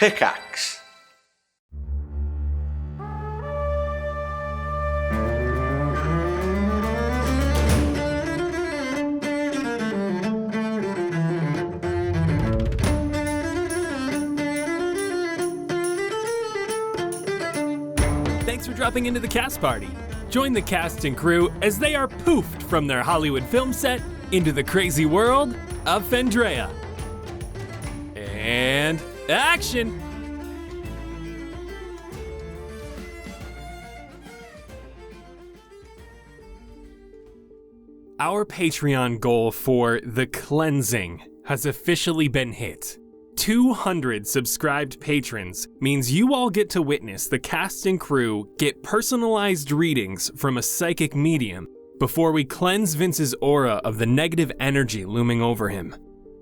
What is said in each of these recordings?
Pickaxe. Thanks for dropping into the cast party. Join the cast and crew as they are poofed from their Hollywood film set into the crazy world of Fendrea. And action! Our Patreon goal for The Cleansing has officially been hit. 200 subscribed patrons means you all get to witness the cast and crew get personalized readings from a psychic medium before we cleanse Vince's aura of the negative energy looming over him,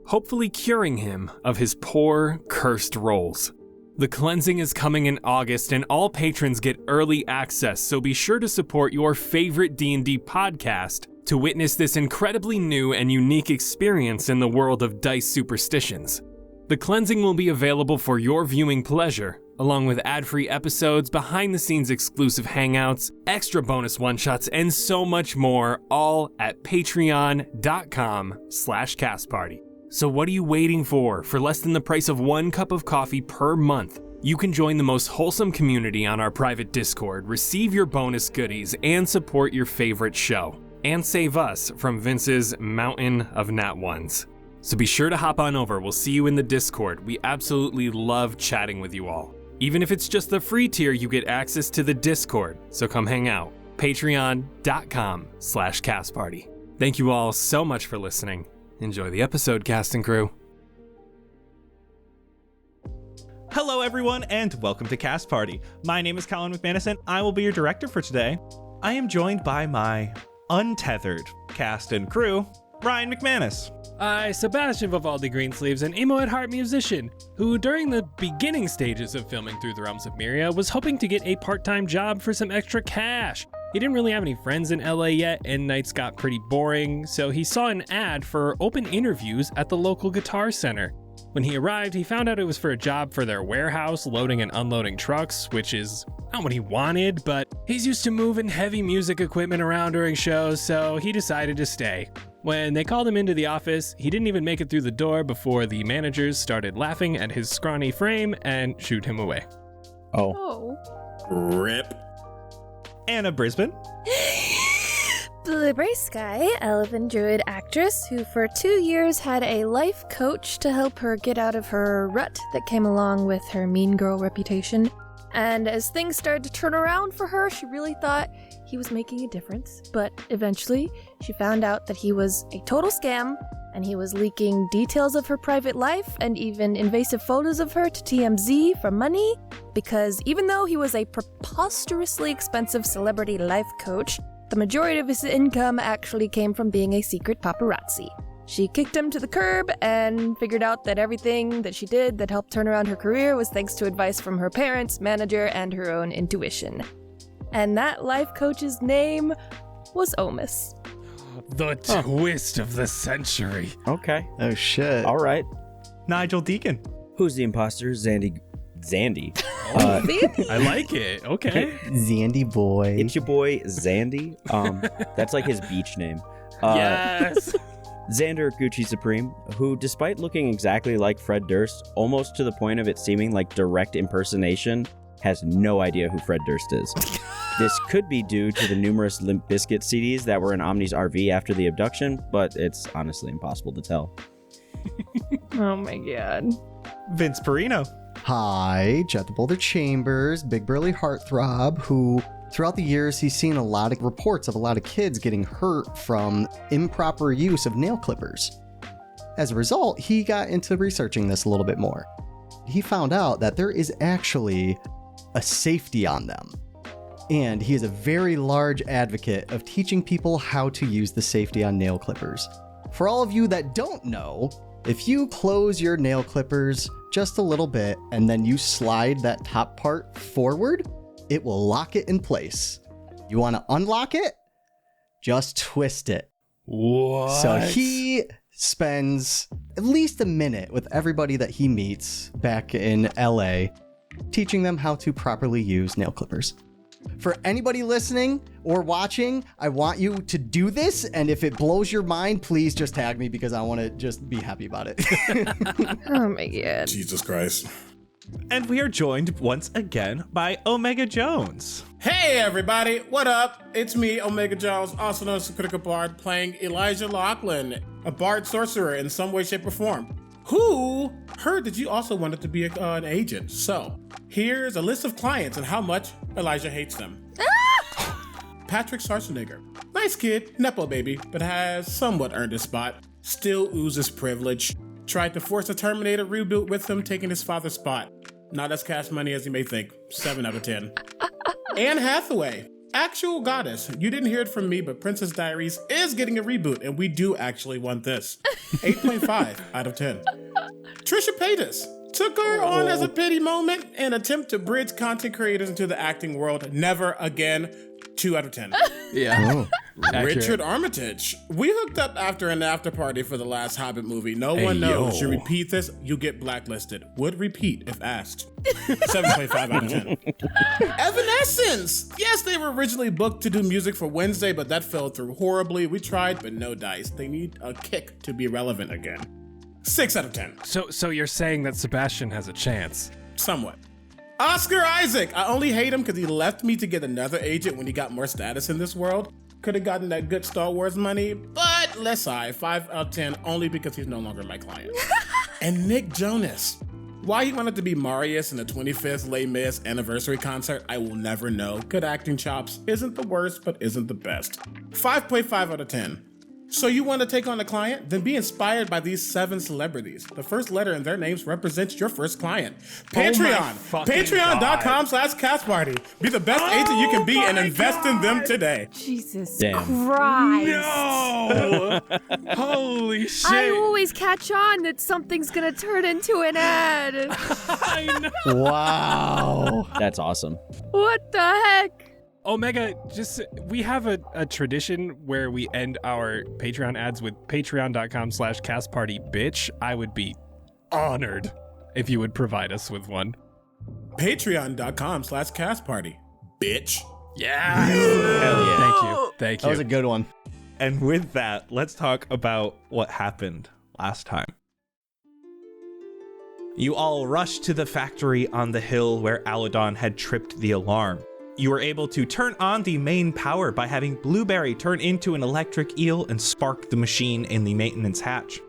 hopefully curing him of his poor, cursed roles. The Cleansing is coming in August and all patrons get early access, so be sure to support your favorite D&D podcast to witness this incredibly new and unique experience in the world of dice superstitions. The Cleansing will be available for your viewing pleasure, along with ad-free episodes, behind-the-scenes exclusive hangouts, extra bonus one-shots, and so much more, all at patreon.com/castparty. So what are you waiting for? For less than the price of 1 cup of coffee per month, you can join the most wholesome community on our private Discord, receive your bonus goodies, and support your favorite show. And save us from Vince's mountain of nat ones. So be sure to hop on over. We'll see you in the Discord. We absolutely love chatting with you all. Even if it's just the free tier, you get access to the Discord. So come hang out. Patreon.com/castparty. Thank you all so much for listening. Enjoy the episode, cast and crew. Hello, everyone, and welcome to Cast Party. My name is Colin McManus, and I will be your director for today. I am joined by my untethered cast and crew, Ryan McManus. I, Sebastian Vivaldi Greensleeves, an emo at heart musician, who during the beginning stages of filming Through the Realms of Myria was hoping to get a part-time job for some extra cash. He didn't really have any friends in LA yet, and nights got pretty boring, so he saw an ad for open interviews at the local Guitar Center. When he arrived, he found out it was for a job for their warehouse, loading and unloading trucks, which is not what he wanted, but he's used to moving heavy music equipment around during shows, so he decided to stay. When they called him into the office, he didn't even make it through the door before the managers started laughing at his scrawny frame and shooed him away. Oh. Rip. Anna Brisbane. Blueberry Sky, elven druid actress who for 2 years had a life coach to help her get out of her rut that came along with her mean girl reputation. And as things started to turn around for her, she really thought he was making a difference. But eventually, she found out that he was a total scam, and he was leaking details of her private life and even invasive photos of her to TMZ for money. Because even though he was a preposterously expensive celebrity life coach, the majority of his income actually came from being a secret paparazzi. She kicked him to the curb and figured out that everything that she did that helped turn around her career was thanks to advice from her parents, manager, and her own intuition. And that life coach's name was Omis. The twist of the century. Okay. Oh, shit. All right. Nigel Deacon. Who's the imposter? Zandy. I like it. Okay. Zandy boy. It's your boy Zandy. That's like his beach name. Yes. Xander Gucci Supreme, who, despite looking exactly like Fred Durst, almost to the point of it seeming like direct impersonation, has no idea who Fred Durst is. This could be due to the numerous Limp Bizkit CDs that were in Omni's RV after the abduction, but it's honestly impossible to tell. Oh my god. Vince Perino. Hi, Jett the Boulder Chambers, big burly heartthrob, who throughout the years he's seen a lot of reports of a lot of kids getting hurt from improper use of nail clippers. As a result, he got into researching this a little bit more. He found out that there is actually a safety on them. And he is a very large advocate of teaching people how to use the safety on nail clippers. For all of you that don't know, if you close your nail clippers just a little bit and then you slide that top part forward, it will lock it in place. You want to unlock it? Just twist it. What? So he spends at least a minute with everybody that he meets back in LA, teaching them how to properly use nail clippers. For anybody listening or watching, I want you to do this, and if it blows your mind, please just tag me because I want to just be happy about it. Oh my god. Jesus Christ. And we are joined once again by Omega Jones. Hey everybody, what up? It's me, Omega Jones, also known as the Critical Bard, playing Elijah Lachlan, a bard sorcerer in some way, shape, or form, who heard that you also wanted to be an agent. So here's a list of clients and how much Elijah hates them. Patrick Schwarzenegger, nice kid, nepo baby, but has somewhat earned his spot, still oozes privilege. Tried to force a Terminator reboot with him taking his father's spot. Not as cash money as you may think. 7 out of 10. Anne Hathaway, actual goddess. You didn't hear it from me, but Princess Diaries is getting a reboot, and we do actually want this. 8.5 out of 10. Trisha Paytas, took her on as a pity moment and attempt to bridge content creators into the acting world. Never again. 2 out of 10. Yeah. Richard Armitage. We hooked up after an after party for the last Hobbit movie. No one knows. You repeat this, you get blacklisted. Would repeat if asked. 7.5 out of 10. Evanescence. Yes, they were originally booked to do music for Wednesday, but that fell through horribly. We tried, but no dice. They need a kick to be relevant again. 6 out of 10. So you're saying that Sebastian has a chance? Somewhat. Oscar Isaac. I only hate him because he left me to get another agent when he got more status in this world. Could have gotten that good Star Wars money, but let's say 5 out of 10 only because he's no longer my client. And Nick Jonas. Why he wanted to be Marius in the 25th Les Mis anniversary concert, I will never know. Good acting chops. Isn't the worst, but isn't the best. 5.5 out of 10. So you want to take on a client? Then be inspired by these 7 celebrities. The first letter in their names represents your first client. Patreon. Patreon.com/castparty. Be the best agent you can be and invest in them today. Jesus Damn. Christ. No! Holy shit! I always catch on that something's gonna turn into an ad. I know. Wow. That's awesome. What the heck? Omega, we have a tradition where we end our Patreon ads with patreon.com/castpartybitch. I would be honored if you would provide us with one. Patreon.com/castparty. Bitch. Yeah. Hell yeah. Thank you. That was a good one. And with that, let's talk about what happened last time. You all rushed to the factory on the hill where Aladon had tripped the alarm. You were able to turn on the main power by having Blueberry turn into an electric eel and spark the machine in the maintenance hatch.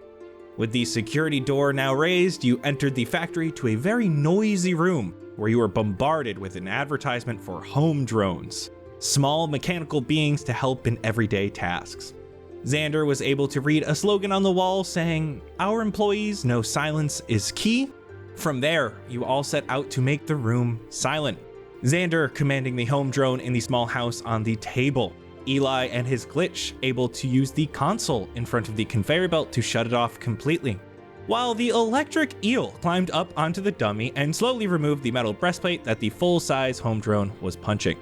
With the security door now raised, you entered the factory to a very noisy room where you were bombarded with an advertisement for home drones, small mechanical beings to help in everyday tasks. Xander was able to read a slogan on the wall saying, "Our employees know silence is key." From there, you all set out to make the room silent. Xander commanding the home drone in the small house on the table. Eli and his glitch able to use the console in front of the conveyor belt to shut it off completely. While the electric eel climbed up onto the dummy and slowly removed the metal breastplate that the full-size home drone was punching.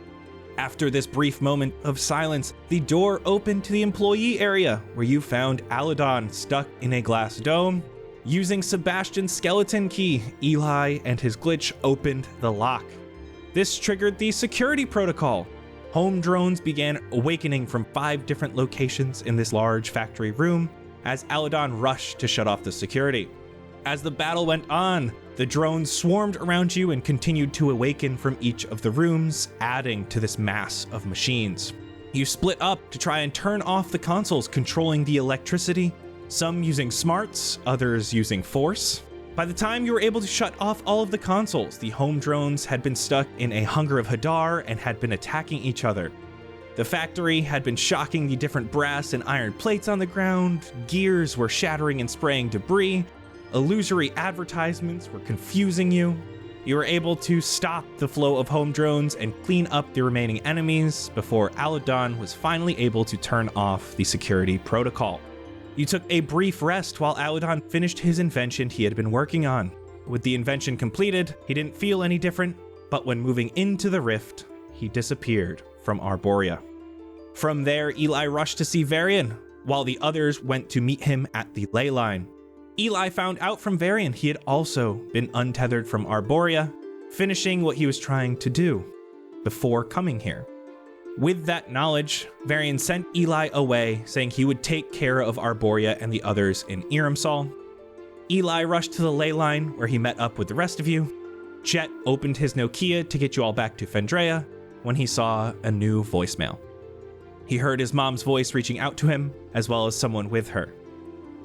After this brief moment of silence, the door opened to the employee area where you found Aladon stuck in a glass dome. Using Sebastian's skeleton key, Eli and his glitch opened the lock. This triggered the security protocol. Home drones began awakening from 5 different locations in this large factory room as Aladon rushed to shut off the security. As the battle went on, the drones swarmed around you and continued to awaken from each of the rooms, adding to this mass of machines. You split up to try and turn off the consoles controlling the electricity, some using smarts, others using force. By the time you were able to shut off all of the consoles, the home drones had been stuck in a hunger of Hadar and had been attacking each other. The factory had been shocking the different brass and iron plates on the ground, gears were shattering and spraying debris, illusory advertisements were confusing you. You were able to stop the flow of home drones and clean up the remaining enemies before Aladon was finally able to turn off the security protocol. You took a brief rest while Aladon finished his invention he had been working on. With the invention completed, he didn't feel any different, but when moving into the rift, he disappeared from Arborea. From there, Eli rushed to see Varian, while the others went to meet him at the ley line. Eli found out from Varian he had also been untethered from Arborea, finishing what he was trying to do before coming here. With that knowledge, Varian sent Eli away, saying he would take care of Arborea and the others in Iramsal. Eli rushed to the ley line, where he met up with the rest of you. Jett opened his Nokia to get you all back to Fendrea when he saw a new voicemail. He heard his mom's voice reaching out to him, as well as someone with her.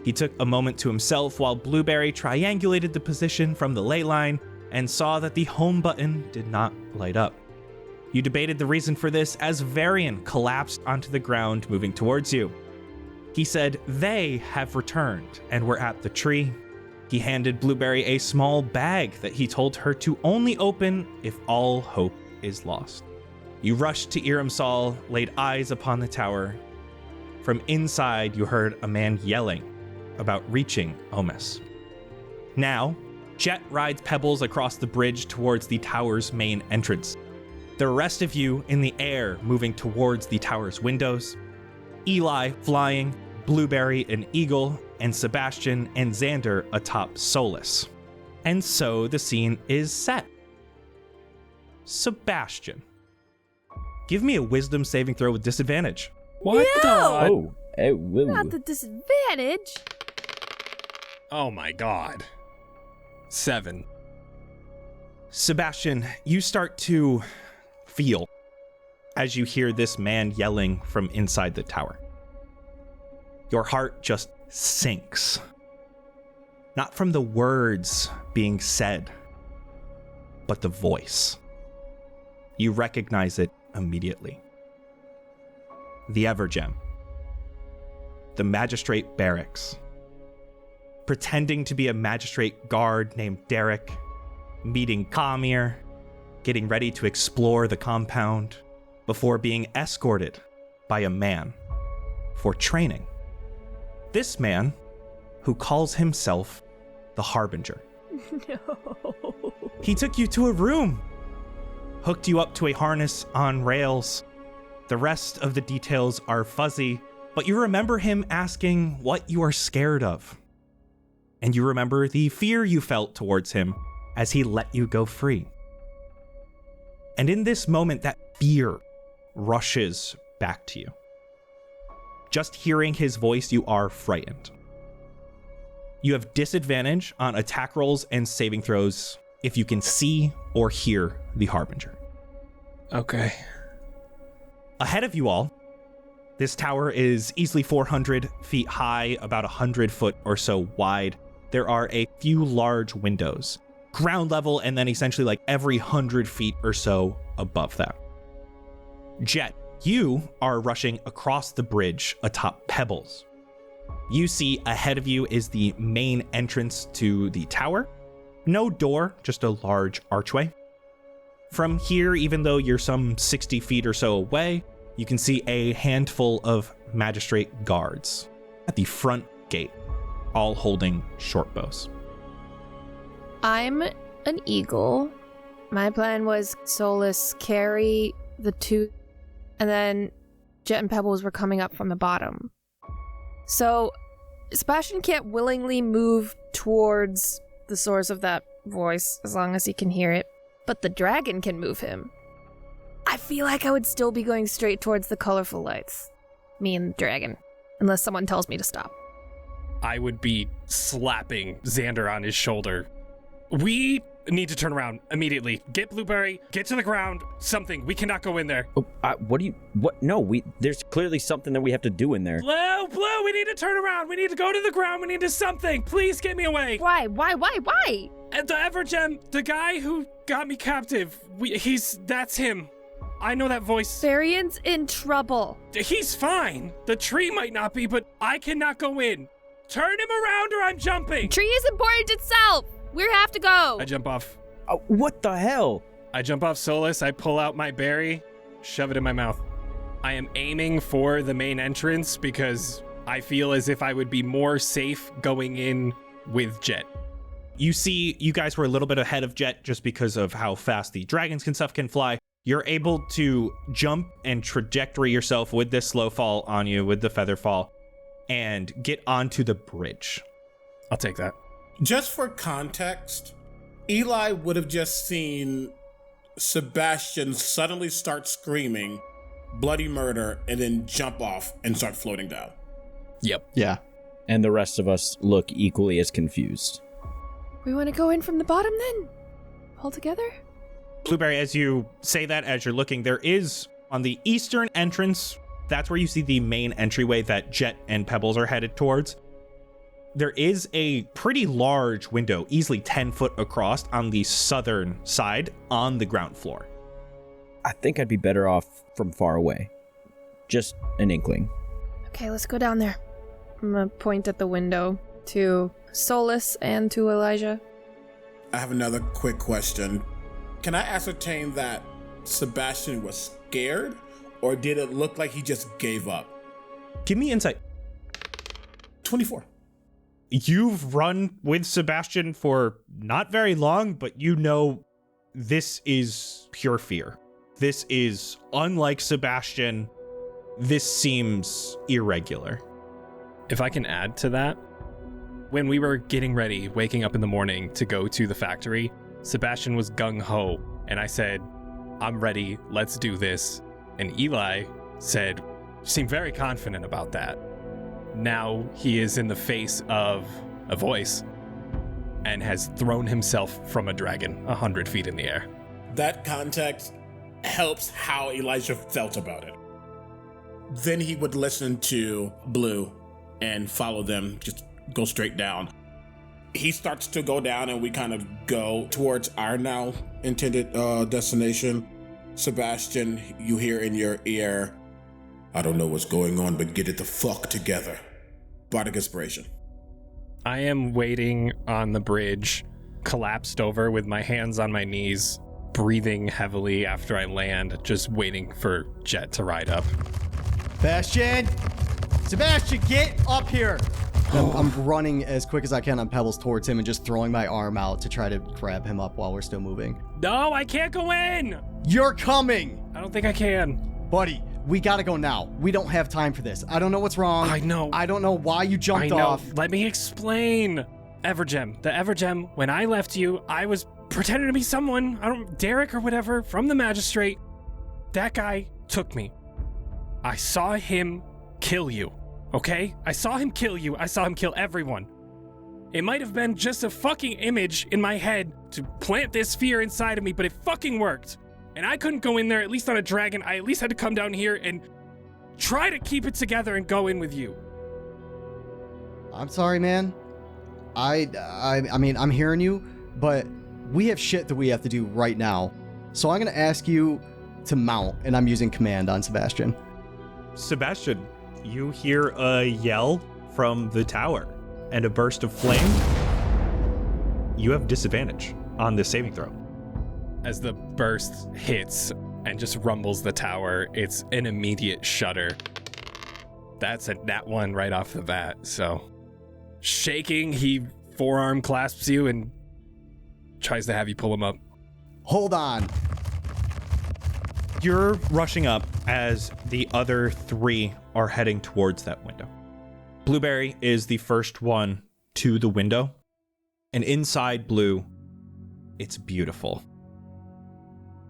He took a moment to himself while Blueberry triangulated the position from the ley line and saw that the home button did not light up. You debated the reason for this as Varian collapsed onto the ground moving towards you. He said they have returned and were at the tree. He handed Blueberry a small bag that he told her to only open if all hope is lost. You rushed to Iramsal, laid eyes upon the tower. From inside, you heard a man yelling about reaching Omis. Now, Jett rides Pebbles across the bridge towards the tower's main entrance. The rest of you in the air moving towards the tower's windows. Eli flying, Blueberry an eagle, and Sebastian and Xander atop Solus. And so the scene is set. Sebastian, give me a wisdom saving throw with disadvantage. What the? Oh, hey, whoa. Not the disadvantage. Oh my god. 7. Sebastian, you start to feel as you hear this man yelling from inside the tower. Your heart just sinks. Not from the words being said, but the voice. You recognize it immediately. The Evergem. The magistrate barracks. Pretending to be a magistrate guard named Derek, meeting Kamir, getting ready to explore the compound before being escorted by a man for training. This man, who calls himself the Harbinger. No. He took you to a room, hooked you up to a harness on rails. The rest of the details are fuzzy, but you remember him asking what you are scared of. And you remember the fear you felt towards him as he let you go free. And in this moment, that fear rushes back to you. Just hearing his voice, you are frightened. You have disadvantage on attack rolls and saving throws if you can see or hear the Harbinger. Okay. Ahead of you all, this tower is easily 400 feet high, about 100 foot or so wide. There are a few large windows, ground level, and then essentially like every 100 feet or so above that. Jett, you are rushing across the bridge atop Pebbles. You see ahead of you is the main entrance to the tower. No door, just a large archway. From here, even though you're some 60 feet or so away, you can see a handful of magistrate guards at the front gate, all holding short bows. I'm an eagle. My plan was Solus carry the two, and then Jett and Pebbles were coming up from the bottom. So Sebastian can't willingly move towards the source of that voice as long as he can hear it, but the dragon can move him. I feel like I would still be going straight towards the colorful lights. Me and the dragon. Unless someone tells me to stop. I would be slapping Xander on his shoulder. We need to turn around immediately. Get Blueberry, get to the ground, something. We cannot go in there. Oh, what? No, there's clearly something that we have to do in there. Blue, we need to turn around. We need to go to the ground. We need to something. Please get me away. Why? And the Evergem, the guy who got me captive, that's him. I know that voice. Varian's in trouble. He's fine. The tree might not be, but I cannot go in. Turn him around or I'm jumping. Tree is important itself. We have to go. I jump off. Oh, what the hell? I jump off Solus. I pull out my berry, shove it in my mouth. I am aiming for the main entrance because I feel as if I would be more safe going in with Jett. You see, you guys were a little bit ahead of Jett just because of how fast the dragons and stuff can fly. You're able to jump and trajectory yourself with this slow fall on you, with the feather fall, and get onto the bridge. I'll take that. Just for context, Eli would have just seen Sebastian suddenly start screaming bloody murder and then jump off and start floating down. Yep. Yeah. And the rest of us look equally as confused. We want to go in from the bottom then? All together? Blueberry, as you say that, as you're looking, there is on the eastern entrance, that's where you see the main entryway that Jett and Pebbles are headed towards. There is a pretty large window, easily 10 foot across, on the southern side on the ground floor. I think I'd be better off from far away. Just an inkling. Okay, let's go down there. I'm gonna point at the window to Solus and to Elijah. I have another quick question. Can I ascertain that Sebastian was scared, or did it look like he just gave up? Give me insight. 24. You've run with Sebastian for not very long, but you know this is pure fear. This is unlike Sebastian. This seems irregular. If I can add to that, when we were getting ready, waking up in the morning to go to the factory, Sebastian was gung-ho, and I said, I'm ready, let's do this. And Eli said, seemed very confident about that. Now he is in the face of a voice and has thrown himself from a dragon 100 feet in the air. That context helps how Elijah felt about it. Then he would listen to Blue and follow them, just go straight down. He starts to go down and we kind of go towards our now intended destination. Sebastian, you hear in your ear, I don't know what's going on, but get it the fuck together. Bardic Inspiration. I am waiting on the bridge, collapsed over with my hands on my knees, breathing heavily after I land, just waiting for Jett to ride up. Sebastian, get up here! I'm running as quick as I can on Pebbles towards him and just throwing my arm out to try to grab him up while we're still moving. No, I can't go in! You're coming! I don't think I can. Buddy, we gotta go now. We don't have time for this. I don't know what's wrong. I know. I don't know why you jumped I know. off. Let me explain. The Evergem, when I left you, I was pretending to be someone, Derek or whatever, from the magistrate. That guy took me. I saw him kill you, okay? I saw him kill you. I saw him kill everyone. It might have been just a fucking image in my head to plant this fear inside of me, but it fucking worked. And I couldn't go in there, at least on a dragon. I at least had to come down here and try to keep it together and go in with you. I'm sorry, man. I mean, I'm hearing you, but we have shit that we have to do right now. So I'm going to ask you to mount, and I'm using command on Sebastian. Sebastian, you hear a yell from the tower and a burst of flame. You have disadvantage on this saving throw. As the burst hits and just rumbles the tower, it's an immediate shudder. That's a nat one right off the bat, so... Shaking, he forearm clasps you and tries to have you pull him up. Hold on. You're rushing up as the other three are heading towards that window. Blueberry is the first one to the window, and inside Blue, it's beautiful.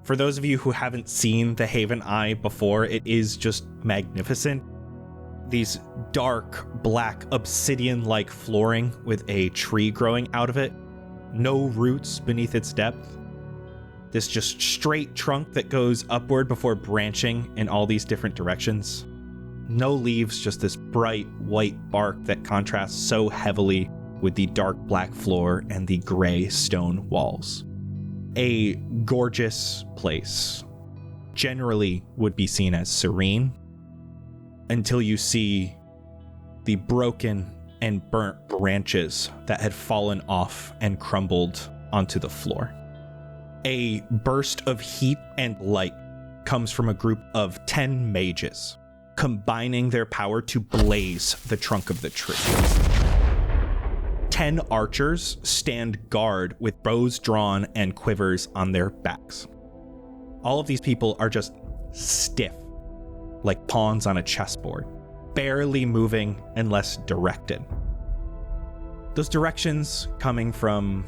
For those of you who haven't seen the Haveneye before, it is just magnificent. These dark, black, obsidian-like flooring with a tree growing out of it. No roots beneath its depth. This just straight trunk that goes upward before branching in all these different directions. No leaves, just this bright white bark that contrasts so heavily with the dark black floor and the gray stone walls. A gorgeous place. Generally would be seen as serene, until you see the broken and burnt branches that had fallen off and crumbled onto the floor. A burst of heat and light comes from a group of 10 mages, combining their power to blaze the trunk of the tree. 10 archers stand guard with bows drawn and quivers on their backs. All of these people are just stiff, like pawns on a chessboard, barely moving unless directed. Those directions coming from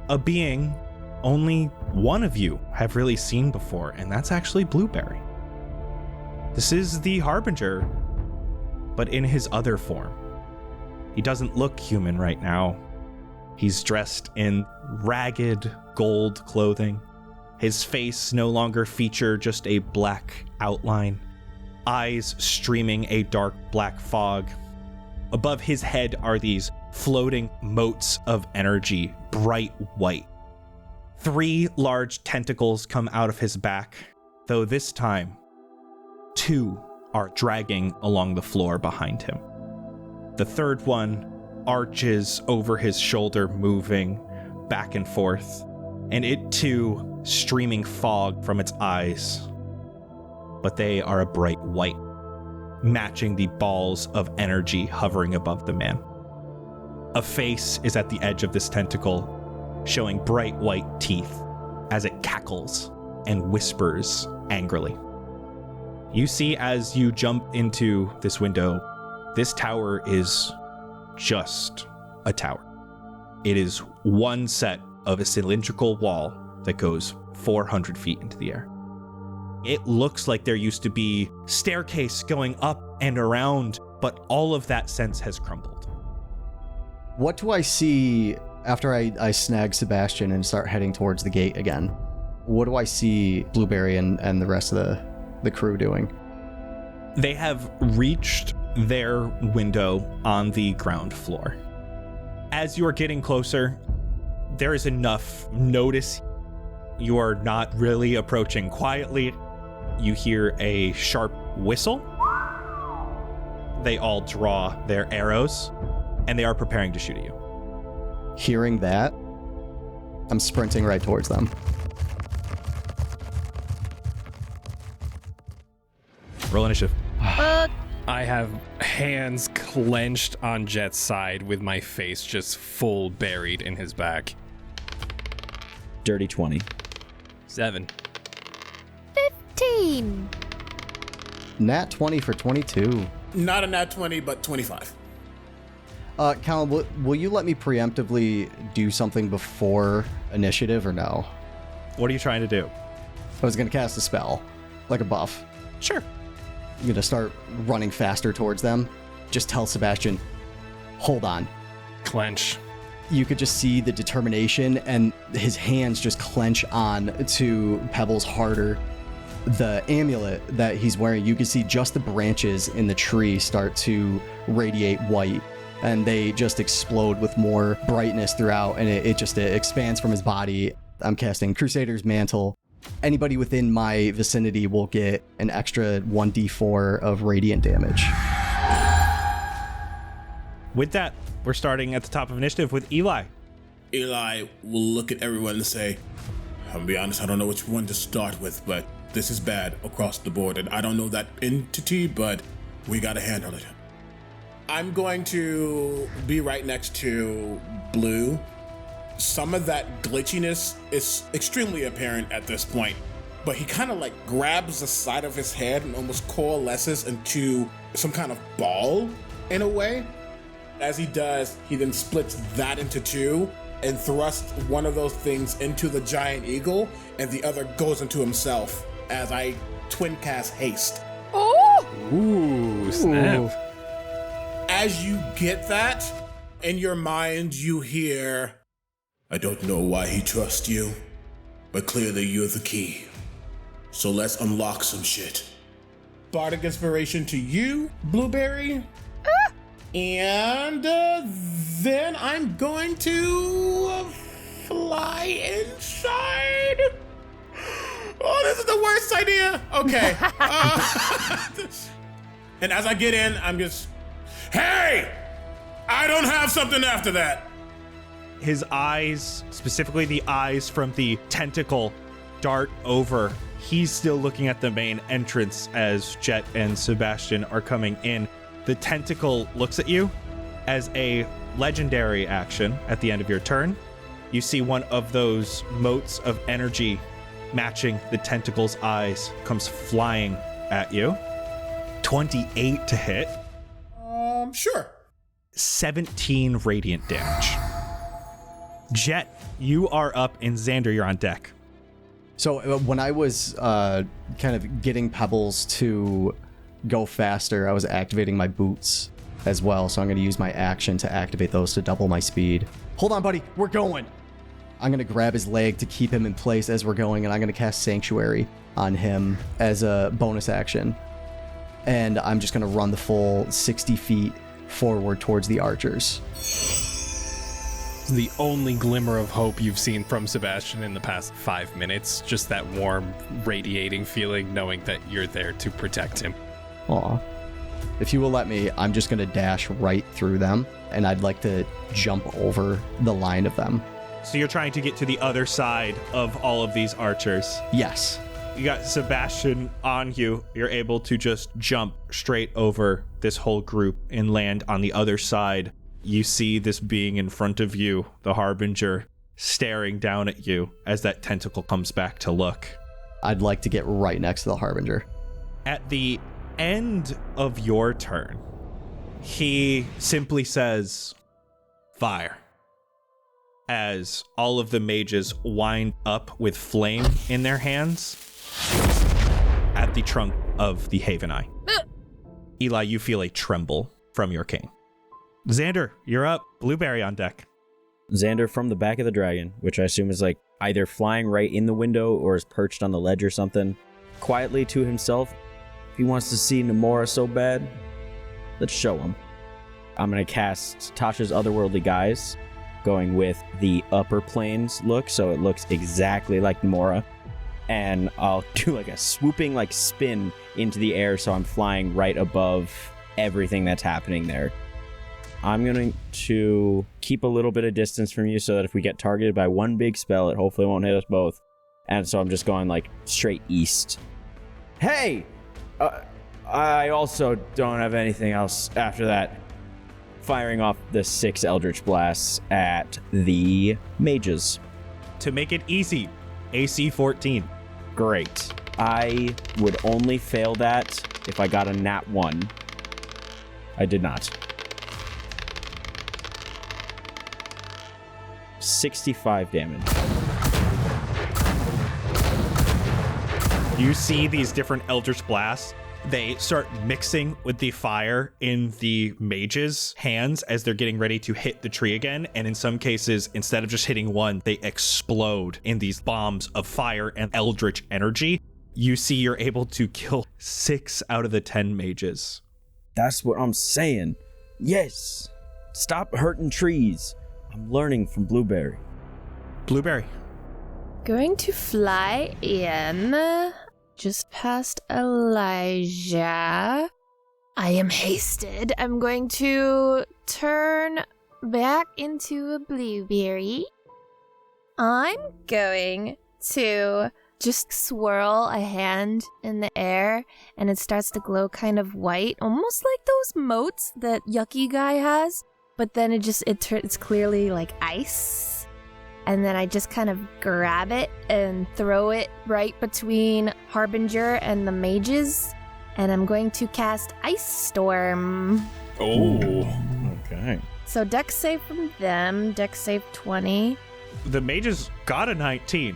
a being only one of you have really seen before, and that's actually Blueberry. This is the Harbinger, but in his other form. He doesn't look human right now. He's dressed in ragged gold clothing. His face no longer feature just a black outline, eyes streaming a dark black fog. Above his head are these floating motes of energy, bright white. 3 large tentacles come out of his back, though this time, 2 are dragging along the floor behind him. The third one arches over his shoulder, moving back and forth, and it too streaming fog from its eyes. But they are a bright white, matching the balls of energy hovering above the man. A face is at the edge of this tentacle, showing bright white teeth as it cackles and whispers angrily. You see, as you jump into this window, this tower is just a tower. It is one set of a cylindrical wall that goes 400 feet into the air. It looks like there used to be staircase going up and around, but all of that sense has crumbled. What do I see after I snag Sebastian and start heading towards the gate again? What do I see Blueberry and the rest of the crew doing? They have reached their window on the ground floor. As you are getting closer, there is enough notice. You are not really approaching quietly. You hear a sharp whistle. They all draw their arrows, and they are preparing to shoot at you. Hearing that, I'm sprinting right towards them. Roll initiative. I have hands clenched on Jett's side with my face just full buried in his back. Dirty 20. 7. 15. Nat 20 for 22. Not a nat 20, but 25. Colin, will you let me preemptively do something before initiative or no? What are you trying to do? I was going to cast a spell, like a buff. Sure. I'm going to start running faster towards them. Just tell Sebastian, hold on. Clench. You could just see the determination, and his hands just clench on to Pebbles harder. The amulet that he's wearing, you can see just the branches in the tree start to radiate white, and they just explode with more brightness throughout, and it expands from his body. I'm casting Crusader's Mantle. Anybody within my vicinity will get an extra 1d4 of radiant damage. With that, we're starting at the top of initiative with Eli. Eli will look at everyone and say, I'll be honest, I don't know which one to start with, but this is bad across the board, and I don't know that entity, but we gotta handle it. I'm going to be right next to Blue. Some of that glitchiness is extremely apparent at this point, but he kind of like grabs the side of his head and almost coalesces into some kind of ball in a way. As he does, he then splits that into 2 and thrusts one of those things into the giant eagle, and the other goes into himself as I twin cast haste. Oh! Ooh, snap. As you get that, in your mind you hear, I don't know why he trusts you, but clearly you're the key. So let's unlock some shit. Bardic inspiration to you, Blueberry. And then I'm going to fly inside. Oh, this is the worst idea. Okay. And as I get in, I'm just, hey, I don't have something after that. His eyes, specifically the eyes from the tentacle, dart over. He's still looking at the main entrance as Jett and Sebastian are coming in. The tentacle looks at you. As a legendary action at the end of your turn, you see one of those motes of energy matching the tentacle's eyes comes flying at you. 28 to hit. Sure. 17 radiant damage. Jett, you are up, and Xander, you're on deck. So when I was kind of getting Pebbles to go faster, I was activating my boots as well. So I'm going to use my action to activate those to double my speed. Hold on, buddy. We're going. I'm going to grab his leg to keep him in place as we're going, and I'm going to cast Sanctuary on him as a bonus action. And I'm just going to run the full 60 feet forward towards the archers. The only glimmer of hope you've seen from Sebastian in the past 5 minutes, just that warm, radiating feeling, knowing that you're there to protect him. Aw. If you will let me, I'm just going to dash right through them, and I'd like to jump over the line of them. So you're trying to get to the other side of all of these archers. Yes. You got Sebastian on you. You're able to just jump straight over this whole group and land on the other side. You see this being in front of you, the Harbinger, staring down at you as that tentacle comes back to look. I'd like to get right next to the Harbinger. At the end of your turn, he simply says, "Fire." As all of the mages wind up with flame in their hands at the trunk of the Haveneye. Eli, you feel a tremble from your king. Xander, you're up. Blueberry on deck. Xander from the back of the dragon, which I assume is like either flying right in the window or is perched on the ledge or something, quietly to himself, if he wants to see Namora so bad, let's show him. I'm going to cast Tasha's Otherworldly Guise, going with the upper planes look, so it looks exactly like Namora. And I'll do like a swooping like spin into the air, so I'm flying right above everything that's happening there. I'm going to keep a little bit of distance from you so that if we get targeted by one big spell, it hopefully won't hit us both. And so I'm just going like straight east. Hey! I also don't have anything else after that. Firing off the 6 Eldritch Blasts at the mages. To make it easy, AC 14. Great. I would only fail that if I got a nat 1. I did not. 65 damage. You see these different Eldritch Blasts. They start mixing with the fire in the mages' hands as they're getting ready to hit the tree again. And in some cases, instead of just hitting one, they explode in these bombs of fire and eldritch energy. You see you're able to kill 6 out of the 10 mages. That's what I'm saying. Yes. Stop hurting trees. I'm learning from Blueberry. Blueberry. Going to fly in just past Elijah. I am hasted. I'm going to turn back into a blueberry. I'm going to just swirl a hand in the air, and it starts to glow kind of white, almost like those motes that Yucky Guy has, but then it's clearly like ice. And then I just kind of grab it and throw it right between Harbinger and the mages. And I'm going to cast Ice Storm. Oh. Okay. So Dex save from them. Dex save 20. The mages got a 19.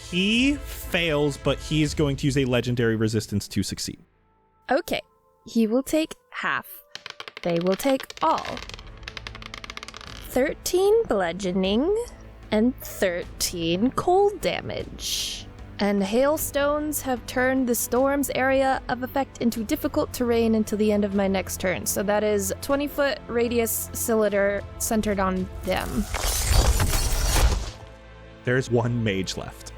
He fails, but he's going to use a legendary resistance to succeed. Okay. He will take half. They will take all. 13 bludgeoning. And 13 cold damage. And hailstones have turned the storm's area of effect into difficult terrain until the end of my next turn. So that is 20-foot radius cylinder centered on them. There's one mage left.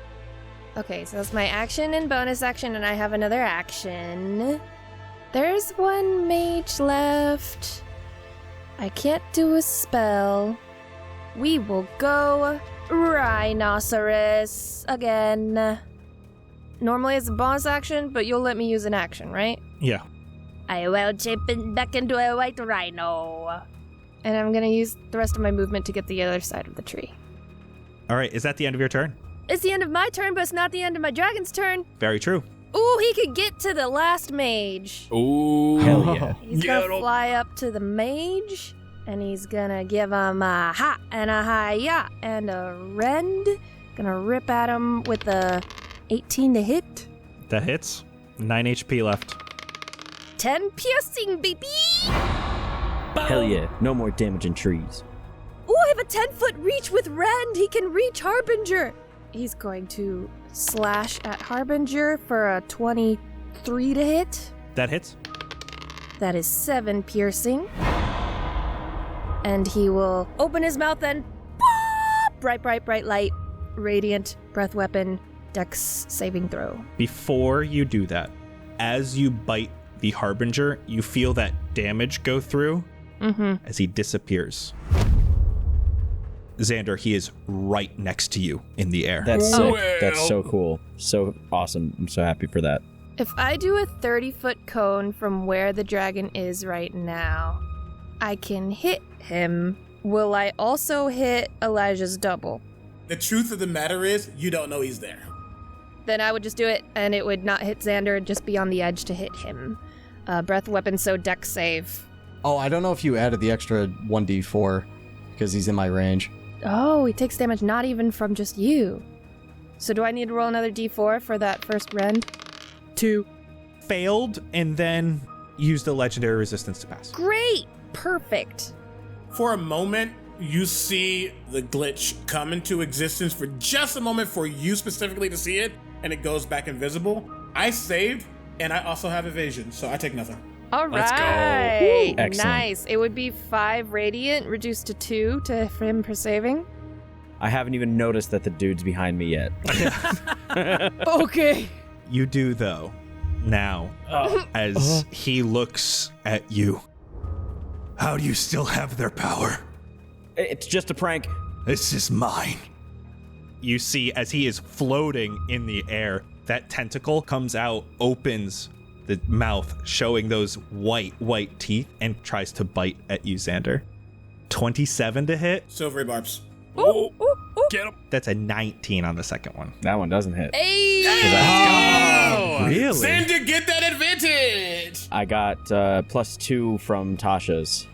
Okay, so that's my action and bonus action, and I have another action. There's one mage left. I can't do a spell. We will go Rhinoceros again. Normally it's a bonus action, but you'll let me use an action, right? Yeah. I will chip it back into a white rhino. And I'm gonna use the rest of my movement to get the other side of the tree. All right, is that the end of your turn? It's the end of my turn, but it's not the end of my dragon's turn. Very true. Ooh, he could get to the last mage. Ooh. Hell yeah. He's gonna fly up to the mage. And he's gonna give him a ha and a hi-ya and a rend. Gonna rip at him with a 18 to hit. That hits. 9 HP left. 10 piercing, baby! Hell yeah, no more damaging trees. Ooh, I have a 10-foot reach with rend. He can reach Harbinger. He's going to slash at Harbinger for a 23 to hit. That hits. That is 7 piercing. And he will open his mouth and bright light, radiant breath weapon, dex saving throw. Before you do that, as you bite the Harbinger, you feel that damage go through as he disappears. Xander, he is right next to you in the air. That's sick. That's so cool. So awesome. I'm so happy for that. If I do a 30-foot cone from where the dragon is right now, I can hit him. Will I also hit Elijah's double? The truth of the matter is, you don't know he's there. Then I would just do it, and it would not hit Xander, just be on the edge to hit him. Breath weapon, so dex save. Oh, I don't know if you added the extra 1d4 because he's in my range. Oh, he takes damage not even from just you. So do I need to roll another d4 for that first rend? 2. Failed, and then used the legendary resistance to pass. Great! Perfect. For a moment, you see the glitch come into existence for just a moment for you specifically to see it, and it goes back invisible. I saved, and I also have evasion, so I take nothing. All Let's go. right. Excellent. Nice. It would be 5 radiant, reduced to 2 for him for saving. I haven't even noticed that the dude's behind me yet. Okay. You do, though, now, as he looks at you. How do you still have their power? It's just a prank. This is mine. You see, as he is floating in the air, that tentacle comes out, opens the mouth, showing those white teeth, and tries to bite at you, Xander. 27 to hit. Silvery barbs. Ooh. Get him. That's a 19 on the second one. That one doesn't hit. Hey! Oh, Really? Xander, get that advantage! I got +2 from Tasha's.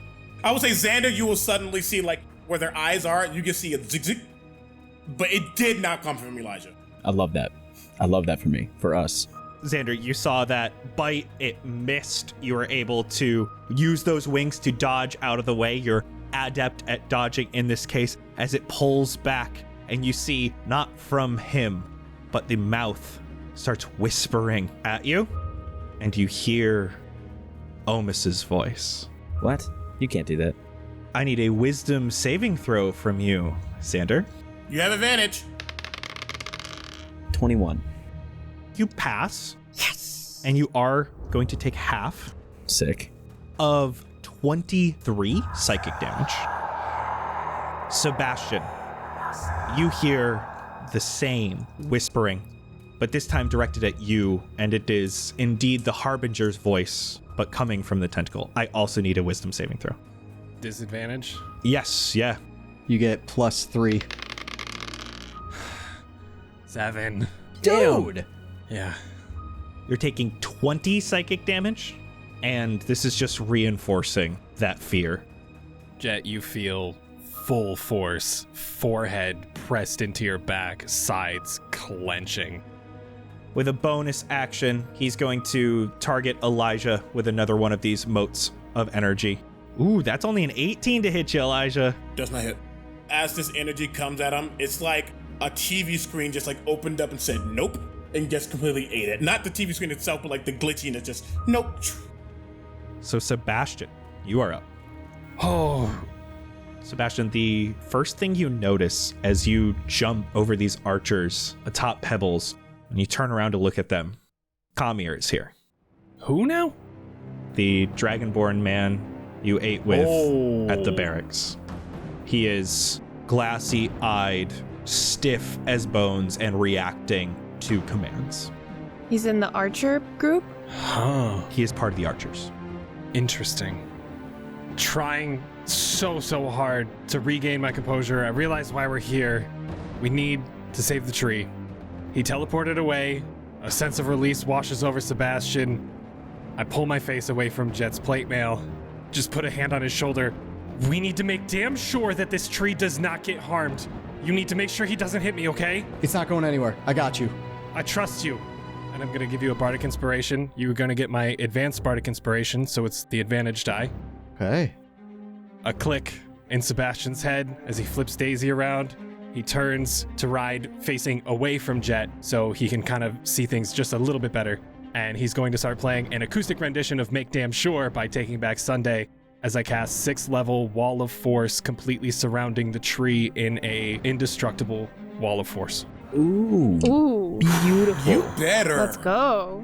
I would say, Xander, you will suddenly see, like, where their eyes are, you can see a zig-zig. But it did not come from Elijah. I love that. I love that for me, for us. Xander, you saw that bite. It missed. You were able to use those wings to dodge out of the way. You're adept at dodging in this case as it pulls back, and you see not from him, but the mouth starts whispering at you, and you hear Omis's voice. What? You can't do that. I need a wisdom saving throw from you, Xander. You have advantage. 21. You pass. Yes. And you are going to take half Sick. of 23 psychic damage. Sebastian, you hear the same whispering, but this time directed at you, and it is indeed the Harbinger's voice, but coming from the tentacle. I also need a wisdom saving throw. Disadvantage. Yes, yeah. You get +3. 7. Dude! Yeah. You're taking 20 psychic damage, and this is just reinforcing that fear. Jett, you feel full force, forehead pressed into your back, sides clenching. With a bonus action, he's going to target Elijah with another one of these motes of energy. Ooh, that's only an 18 to hit you, Elijah. Does not hit. As this energy comes at him, it's like a TV screen just like opened up and said nope, and just completely ate it. Not the TV screen itself, but like the glitchiness just nope. So Sebastian, you are up. Oh, Sebastian, the first thing you notice as you jump over these archers atop pebbles, and you turn around to look at them, Kamir is here. who now? The dragonborn man you ate with at the barracks. He is glassy-eyed, stiff as bones, and reacting to commands. He's in the archer group? Huh. He is part of the archers. Interesting. Trying so hard to regain my composure. I realize why we're here. We need to save the tree. He teleported away. A sense of release washes over Sebastian. I pull my face away from Jett's plate mail. Just put a hand on his shoulder. We need to make damn sure that this tree does not get harmed. You need to make sure he doesn't hit me, okay? It's not going anywhere. I got you. I trust you. And I'm gonna give you a Bardic Inspiration. You're gonna get my Advanced Bardic Inspiration, so it's the advantage die. Okay. A click in Sebastian's head as he flips Daisy around. He turns to ride facing away from Jett so he can kind of see things just a little bit better. And he's going to start playing an acoustic rendition of Make Damn Sure by Taking Back Sunday as I cast 6th level Wall of Force completely surrounding the tree in a indestructible Wall of Force. Ooh. Beautiful. You better. Let's go.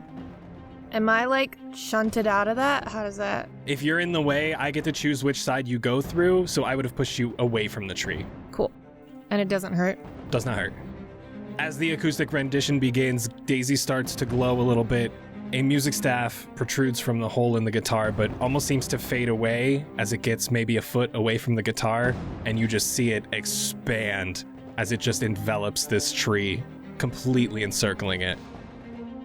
Am I like shunted out of that? How does that? If you're in the way, I get to choose which side you go through, so I would have pushed you away from the tree. Cool. And it doesn't hurt? Does not hurt. As the acoustic rendition begins, Daisy starts to glow a little bit. A music staff protrudes from the hole in the guitar, but almost seems to fade away as it gets maybe a foot away from the guitar, and you just see it expand as it just envelops this tree, completely encircling it.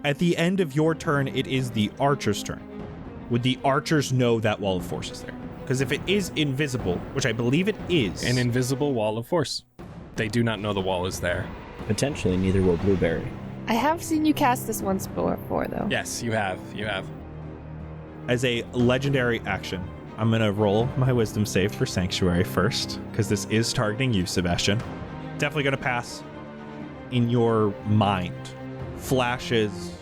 At the end of your turn, it is the archer's turn. Would the archers know that Wall of Force is there? Because if it is invisible, which I believe it is... An invisible Wall of Force. They do not know the wall is there. Potentially, neither will Blueberry. I have seen you cast this once before, though. Yes, you have. You have. As a legendary action, I'm going to roll my wisdom save for Sanctuary first, because this is targeting you, Sebastian. Definitely going to pass. In your mind, flashes,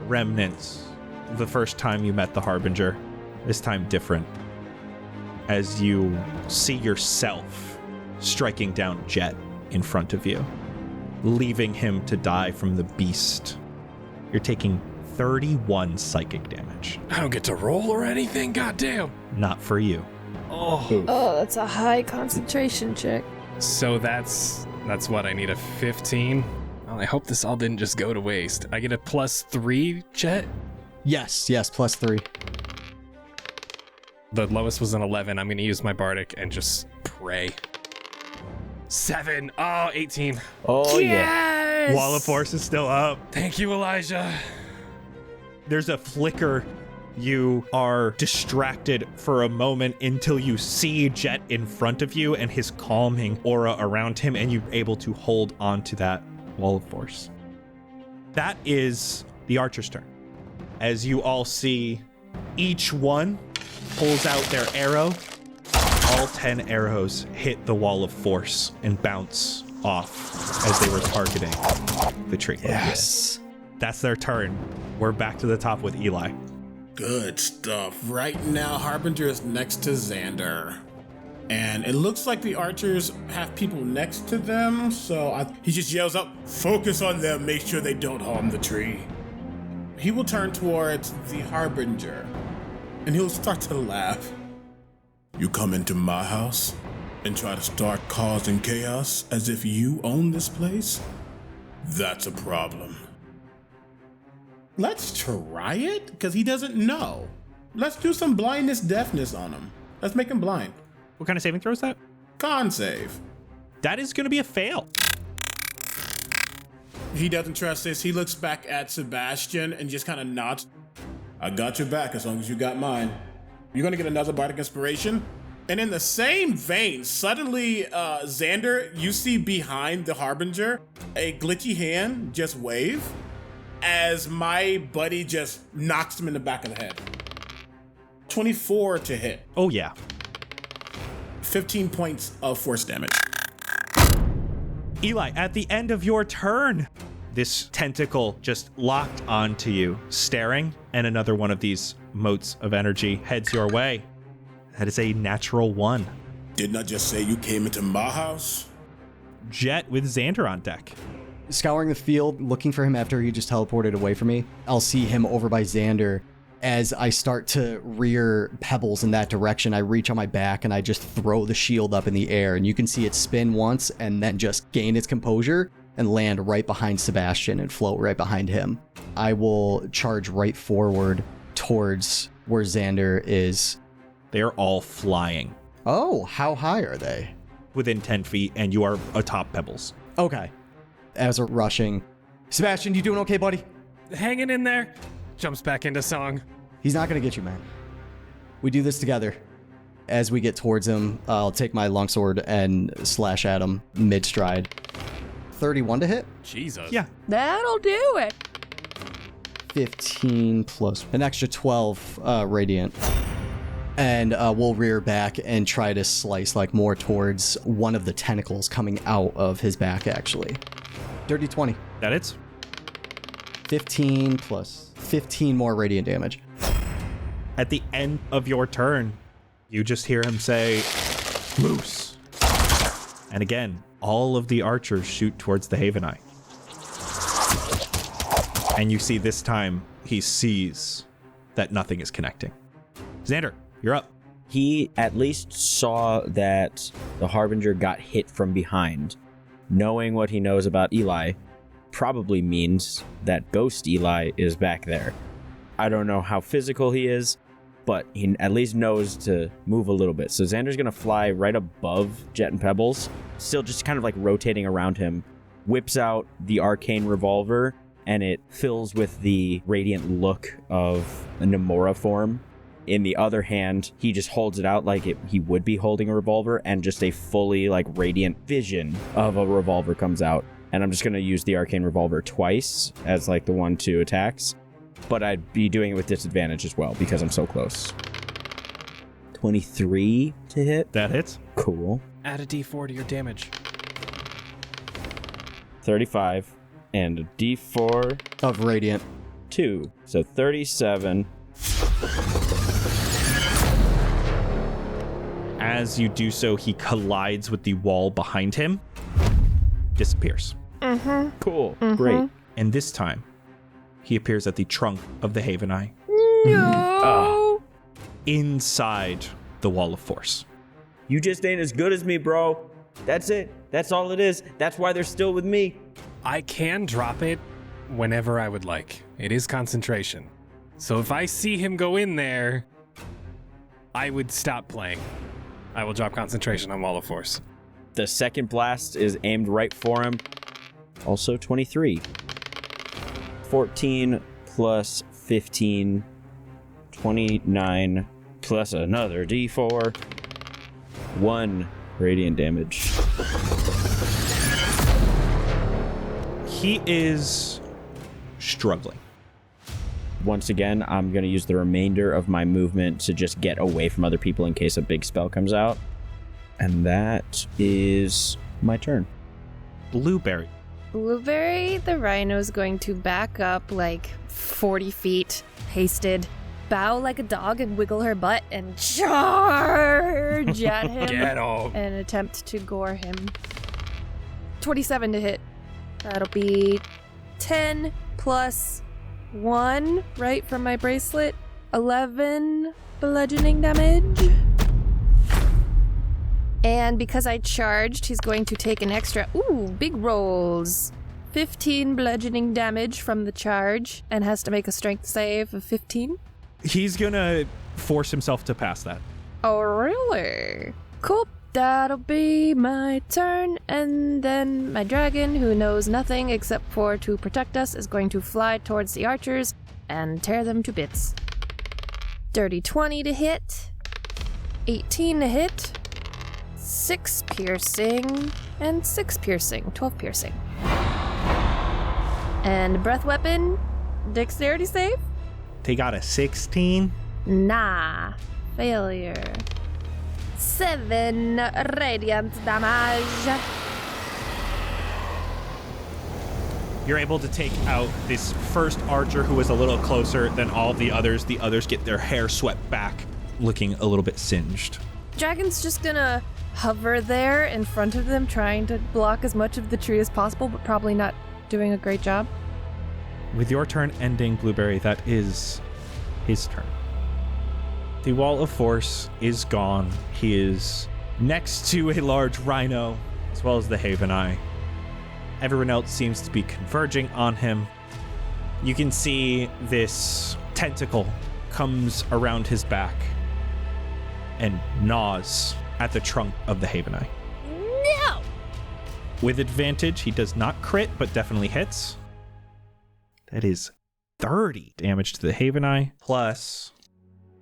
remnants, the first time you met the Harbinger, this time different, as you see yourself striking down Jett in front of you, leaving him to die from the beast. You're taking 31 psychic damage. I don't get to roll or anything, goddamn. Not for you. Oh. Oh, that's a high concentration check. So that's what I need, a 15. Well, I hope this all didn't just go to waste. I get a +3, Jett? Yes, +3. The lowest was an 11. I'm going to use my Bardic and just pray. 7. Oh, 18. Oh, Yes! Wall of Force is still up. Thank you, Elijah. There's a flicker. You are distracted for a moment until you see Jett in front of you and his calming aura around him, and you're able to hold on to that Wall of Force. That is the archer's turn. As you all see, each one pulls out their arrow. All 10 arrows hit the Wall of Force and bounce off as they were targeting the tree. Yes. That's their turn. We're back to the top with Eli. Good stuff. Right now, Harbinger is next to Xander. And it looks like the archers have people next to them, so he just yells out, "Focus on them, make sure they don't harm the tree." He will turn towards the Harbinger, and he'll start to laugh. "You come into my house and try to start causing chaos as if you own this place? That's a problem." Let's try it, because he doesn't know. Let's do some blindness deafness on him. Let's make him blind. What kind of saving throw is that? Con save. That is going to be a fail. He doesn't trust this. He looks back at Sebastian and just kind of nods. "I got your back as long as you got mine." You're going to get another Bardic Inspiration. And in the same vein, suddenly, Xander, you see behind the Harbinger, a glitchy hand just wave as my buddy just knocks him in the back of the head. 24 to hit. Oh, yeah. 15 points of force damage. Eli, at the end of your turn, this tentacle just locked onto you, staring, and another one of these motes of energy heads your way. That is a natural 1. Didn't I just say you came into my house? Jett with Xander on deck. Scouring the field, looking for him after he just teleported away from me. I'll see him over by Xander. As I start to rear pebbles in that direction, I reach on my back and I just throw the shield up in the air, and you can see it spin once and then just gain its composure and land right behind Sebastian and float right behind him. I will charge right forward towards where Xander is. They are all flying Oh, how high are they? within 10 feet, and you are atop pebbles. Okay. As we're rushing, Sebastian, you doing okay, buddy? Hanging in there. Jumps back into song. He's not gonna get you, man. We do this together. As we get towards him, I'll take my longsword and slash at him mid-stride. 31 to hit. Jesus. Yeah. That'll do it. 15 plus an extra 12 radiant. And we'll rear back and try to slice like more towards one of the tentacles coming out of his back, actually. Dirty 20. That hits. 15 plus 15 more radiant damage. At the end of your turn, you just hear him say, "Loose." And again, all of the archers shoot towards the Haveneye. And you see this time he sees that nothing is connecting. Xander, you're up. He at least saw that the Harbinger got hit from behind. Knowing what he knows about Eli probably means that Ghost Eli is back there. I don't know how physical he is, but he at least knows to move a little bit. So Xander's going to fly right above Jett and Pebbles, still just kind of like rotating around him, whips out the arcane revolver, and it fills with the radiant look of a Namora form. In the other hand, he just holds it out like he would be holding a revolver, and just a fully like radiant vision of a revolver comes out. And I'm just going to use the arcane revolver twice as like the 1-2 attacks, but I'd be doing it with disadvantage as well because I'm so close. 23 to hit. That hits. Cool. Add a d4 to your damage. 35 and a d4 Of radiant. 2. So 37. As you do so, he collides with the wall behind him, disappears. Cool. Great. And this time, he appears at the trunk of the Haveneye, No. inside the wall of force. You just ain't as good as me, bro. That's it. That's all it is. That's why they're still with me. I can drop it whenever I would like. It is concentration. So if I see him go in there, I would stop playing. I will drop concentration on Wall of Force. The second blast is aimed right for him. Also 23. 14 plus 15. 29 plus another d4. 1 radiant damage. He is struggling. Once again, I'm going to use the remainder of my movement to just get away from other people in case a big spell comes out. And that is my turn. Blueberry. Blueberry, the rhino, is going to back up like 40 feet, hasted, bow like a dog and wiggle her butt and charge at him. Get him. And attempt to gore him. 27 to hit. That'll be 10 plus 1, right, from my bracelet. 11 bludgeoning damage. And because I charged, he's going to take an extra, big rolls. 15 bludgeoning damage from the charge and has to make a strength save of 15. He's gonna force himself to pass that. Oh, really? Cool. That'll be my turn, and then my dragon, who knows nothing except for to protect us, is going to fly towards the archers and tear them to bits. Dirty 20 to hit, 18 to hit, 6 piercing, and 6 piercing, 12 piercing. And breath weapon, dexterity save? They got a 16. Nah, failure. 7 radiant damage. You're able to take out this first archer who was a little closer than all the others. The others get their hair swept back, looking a little bit singed. Dragon's just gonna hover there in front of them, trying to block as much of the tree as possible, but probably not doing a great job. With your turn ending, Blueberry, that is his turn. The wall of force is gone. He is next to a large rhino, as well as the Haveneye. Everyone else seems to be converging on him. You can see this tentacle comes around his back and gnaws at the trunk of the Haveneye. No! With advantage, he does not crit, but definitely hits. That is 30 damage to the Haveneye, plus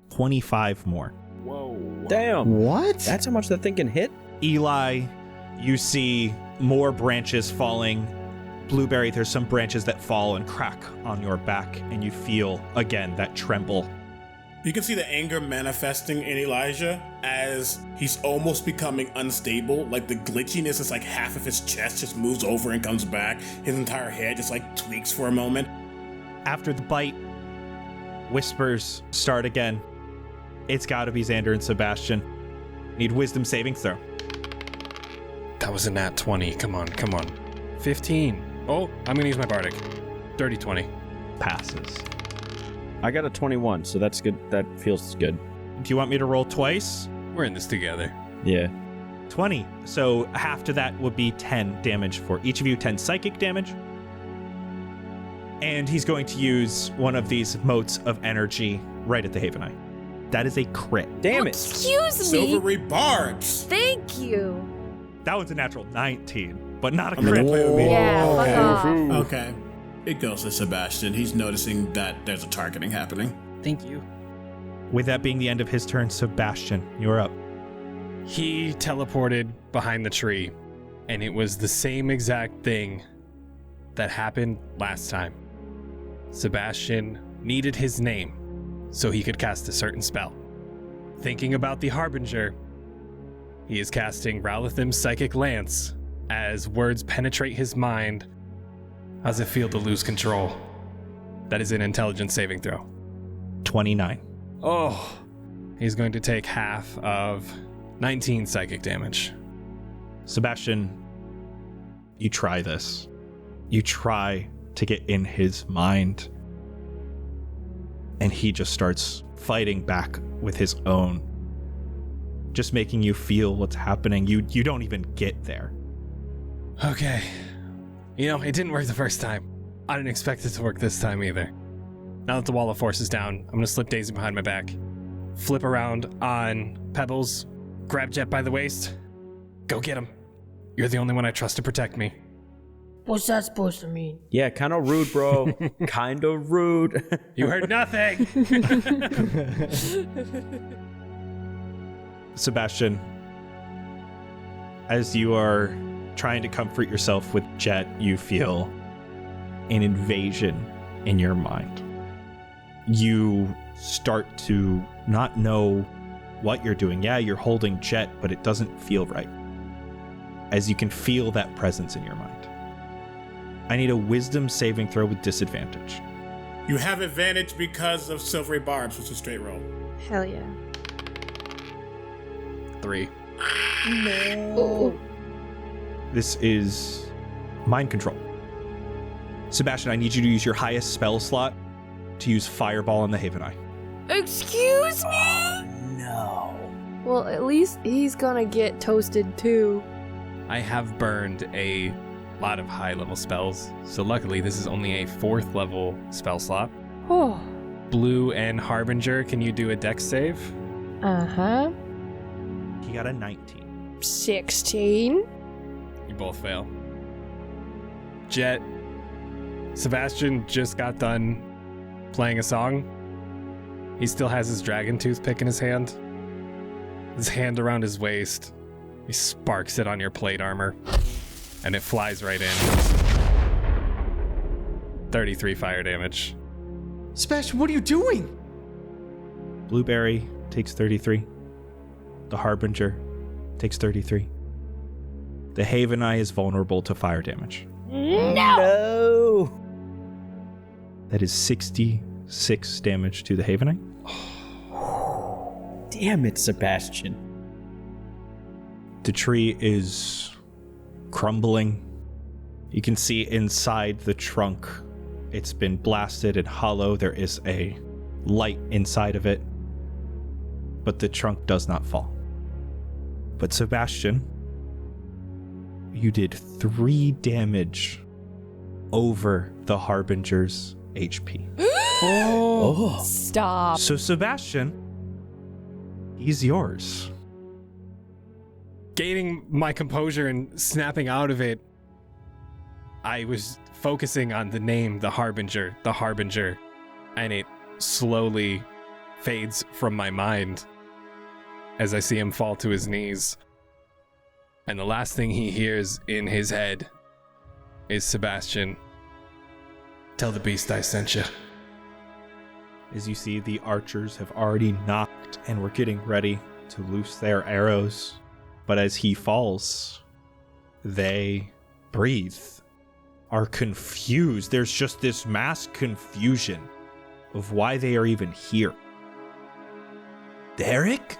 25 more. Whoa. Damn. What? That's how much that thing can hit? Eli, you see more branches falling. Blueberry, there's some branches that fall and crack on your back, and you feel, again, that tremble. You can see the anger manifesting in Elijah as he's almost becoming unstable. Like the glitchiness is like half of his chest just moves over and comes back. His entire head just like tweaks for a moment. After the bite, whispers start again. It's gotta be Xander and Sebastian. Need wisdom saving throw. That was a nat 20. Come on. 15. Oh, I'm gonna use my bardic. Dirty 20. Passes. I got a 21, so that's good. That feels good. Do you want me to roll twice? We're in this together. Yeah. 20. So half to that would be 10 damage for each of you, 10 psychic damage. And he's going to use one of these motes of energy right at the Haveneye. That is a crit. Damn it. Excuse me. Silvery barbs. Thank you. That was a natural 19, but not a I'm gonna crit. play with me. Yeah, fuck off. Okay. It goes to Sebastian. He's noticing that there's a targeting happening. Thank you. With that being the end of his turn, Sebastian, you're up. He teleported behind the tree, and it was the same exact thing that happened last time. Sebastian needed his name so he could cast a certain spell. Thinking about the Harbinger, he is casting Ralathim's Psychic Lance as words penetrate his mind. How's it feel to lose control? That is an intelligence saving throw. 29. Oh, he's going to take half of 19 psychic damage. Sebastian, you try this. You try to get in his mind. And he just starts fighting back with his own. Just making you feel what's happening. You don't even get there. Okay. You know, it didn't work the first time. I didn't expect it to work this time either. Now that the wall of force is down, I'm gonna slip Daisy behind my back, flip around on Pebbles, grab Jett by the waist. Go get him. You're the only one I trust to protect me. What's that supposed to mean? Yeah, kind of rude, bro. Kind of rude. You heard nothing. Sebastian, as you are trying to comfort yourself with Jett, you feel an invasion in your mind. You start to not know what you're doing. Yeah, you're holding Jett, but it doesn't feel right. As you can feel that presence in your mind. I need a wisdom saving throw with disadvantage. You have advantage because of silvery barbs, which is straight roll. Hell yeah. 3. Oh. This is mind control. Sebastian, I need you to use your highest spell slot to use Fireball on the Haveneye. Excuse me? No. Well, at least he's gonna get toasted too. I have burned a lot of high-level spells, so luckily this is only a 4th level spell slot. Oh. Blue and Harbinger, can you do a dex save? Uh-huh. He got a 19. 16. You both fail. Jett, Sebastian just got done playing a song. He still has his dragon toothpick in his hand. His hand around his waist. He sparks it on your plate armor, and it flies right in. 33 fire damage. Sebastian, what are you doing? Blueberry takes 33. The Harbinger takes 33. The Haveneye is vulnerable to fire damage. No. That is 66 damage to the Haveneye. Damn it, Sebastian. The tree is crumbling. You can see inside the trunk. It's been blasted and hollow. There is a light inside of it. But the trunk does not fall. But Sebastian, you did 3 damage over the Harbinger's HP. Oh. Stop. So Sebastian, he's yours. Gaining my composure and snapping out of it, I was focusing on the name, the Harbinger, and it slowly fades from my mind. as I see him fall to his knees. And the last thing he hears in his head is Sebastian, "Tell the beast I sent you." As you see, the archers have already knocked and were getting ready to loose their arrows. But as he falls, they breathe, are confused. There's just this mass confusion of why they are even here. Derek?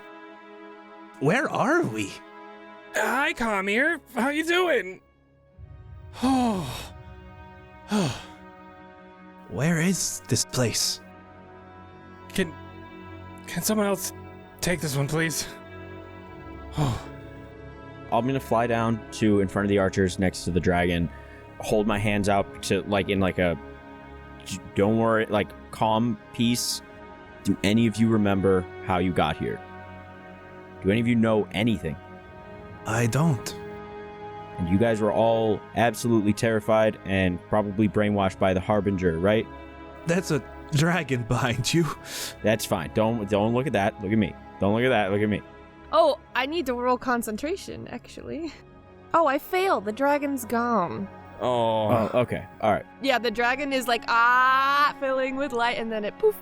Where are we? Hi, Comir. How you doing? Where is this place? Can someone else take this one, please? I'm gonna fly down to in front of the archers next to the dragon, hold my hands out to in a don't worry, calm peace. Do any of you remember how you got here? Do any of you know anything? I don't. And you guys were all absolutely terrified and probably brainwashed by the Harbinger, right? That's a dragon behind you. That's fine. Don't look at that. Look at me. Don't look at that. Look at me. Oh, I need to roll concentration, actually. Oh, I failed. The dragon's gone. Oh, okay. All right. Yeah, the dragon is filling with light, and then it poof.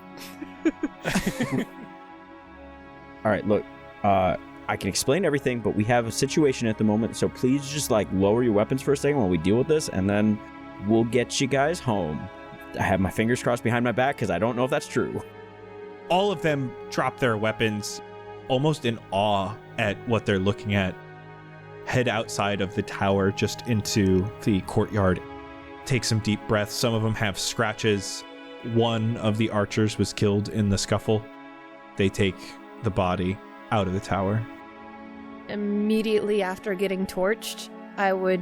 All right, look. I can explain everything, but we have a situation at the moment, so please just lower your weapons for a second while we deal with this, and then we'll get you guys home. I have my fingers crossed behind my back because I don't know if that's true. All of them drop their weapons, almost in awe at what they're looking at. Head outside of the tower, just into the courtyard. Take some deep breaths. Some of them have scratches. One of the archers was killed in the scuffle. They take the body out of the tower. Immediately after getting torched, I would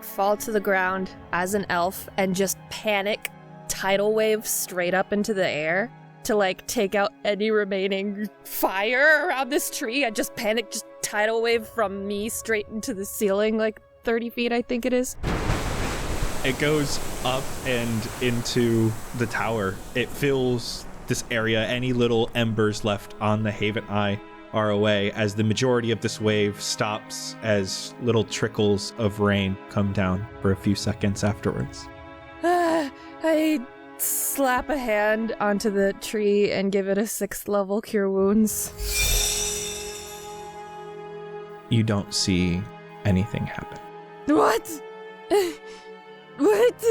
fall to the ground as an elf and just panic tidal wave straight up into the air to take out any remaining fire around this tree. I just panic, just tidal wave from me straight into the ceiling, 30 feet, I think it is. It goes up and into the tower. It fills this area. Any little embers left on the Haveneye are away as the majority of this wave stops as little trickles of rain come down for a few seconds afterwards. I slap a hand onto the tree and give it a 6th level cure wounds. You don't see anything happen. What? What?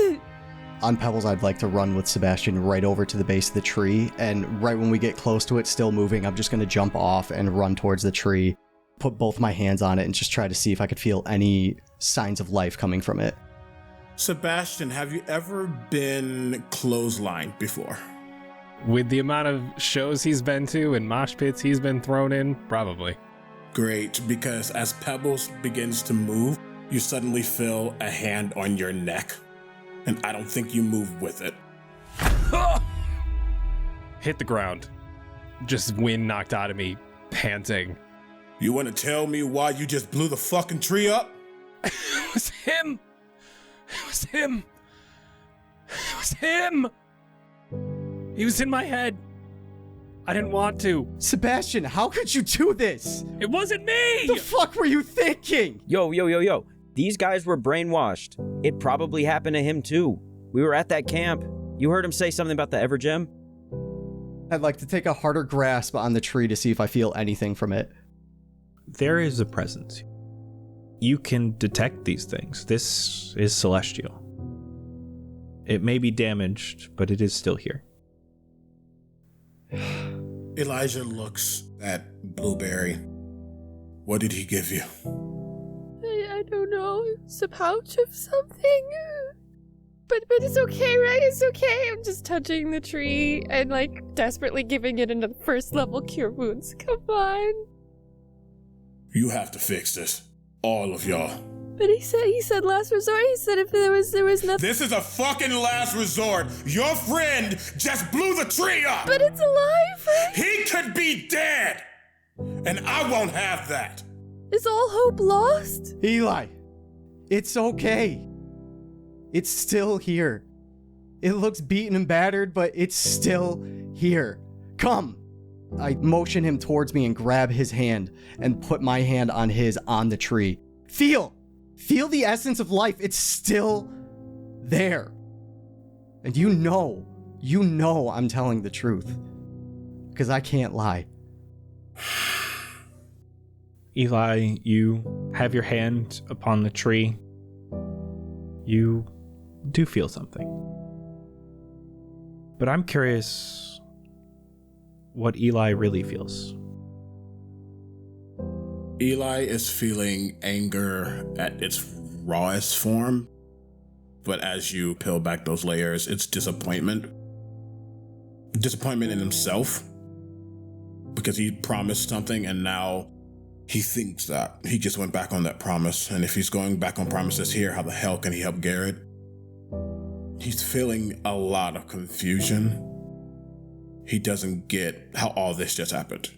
On Pebbles, I'd like to run with Sebastian right over to the base of the tree, and right when we get close to it, still moving, I'm just going to jump off and run towards the tree, put both my hands on it, and just try to see if I could feel any signs of life coming from it. Sebastian, have you ever been clotheslined before? With the amount of shows he's been to and mosh pits he's been thrown in, probably. Great, because as Pebbles begins to move, you suddenly feel a hand on your neck. And I don't think you move with it. Hit the ground. Just wind knocked out of me, panting. You want to tell me why you just blew the fucking tree up? It was him! It was him! It was him! He was in my head. I didn't want to. Sebastian, how could you do this? It wasn't me! The fuck were you thinking? Yo. These guys were brainwashed. It probably happened to him too. We were at that camp. You heard him say something about the Evergem? I'd like to take a harder grasp on the tree to see if I feel anything from it. There is a presence. You can detect these things. This is celestial. It may be damaged, but it is still here. Elijah looks at Blueberry. What did he give you? I don't know. It's a pouch of something. But it's okay, right? It's okay. I'm just touching the tree and desperately giving it into 1st level cure wounds. Come on. You have to fix this. All of y'all. But he said last resort. He said if there was nothing. This is a fucking last resort. Your friend just blew the tree up. But it's alive, right? He could be dead. And I won't have that. Is all hope lost? Eli, it's okay. It's still here. It looks beaten and battered, but it's still here. Come. I motion him towards me and grab his hand and put my hand on his on the tree. Feel the essence of life. It's still there. And you know I'm telling the truth. Because I can't lie. Eli, you have your hand upon the tree. You do feel something. But I'm curious what Eli really feels. Eli is feeling anger at its rawest form, but as you peel back those layers, it's disappointment. Disappointment in himself, because he promised something and now he thinks that he just went back on that promise. And if he's going back on promises here, how the hell can he help Garrett? He's feeling a lot of confusion. He doesn't get how all this just happened.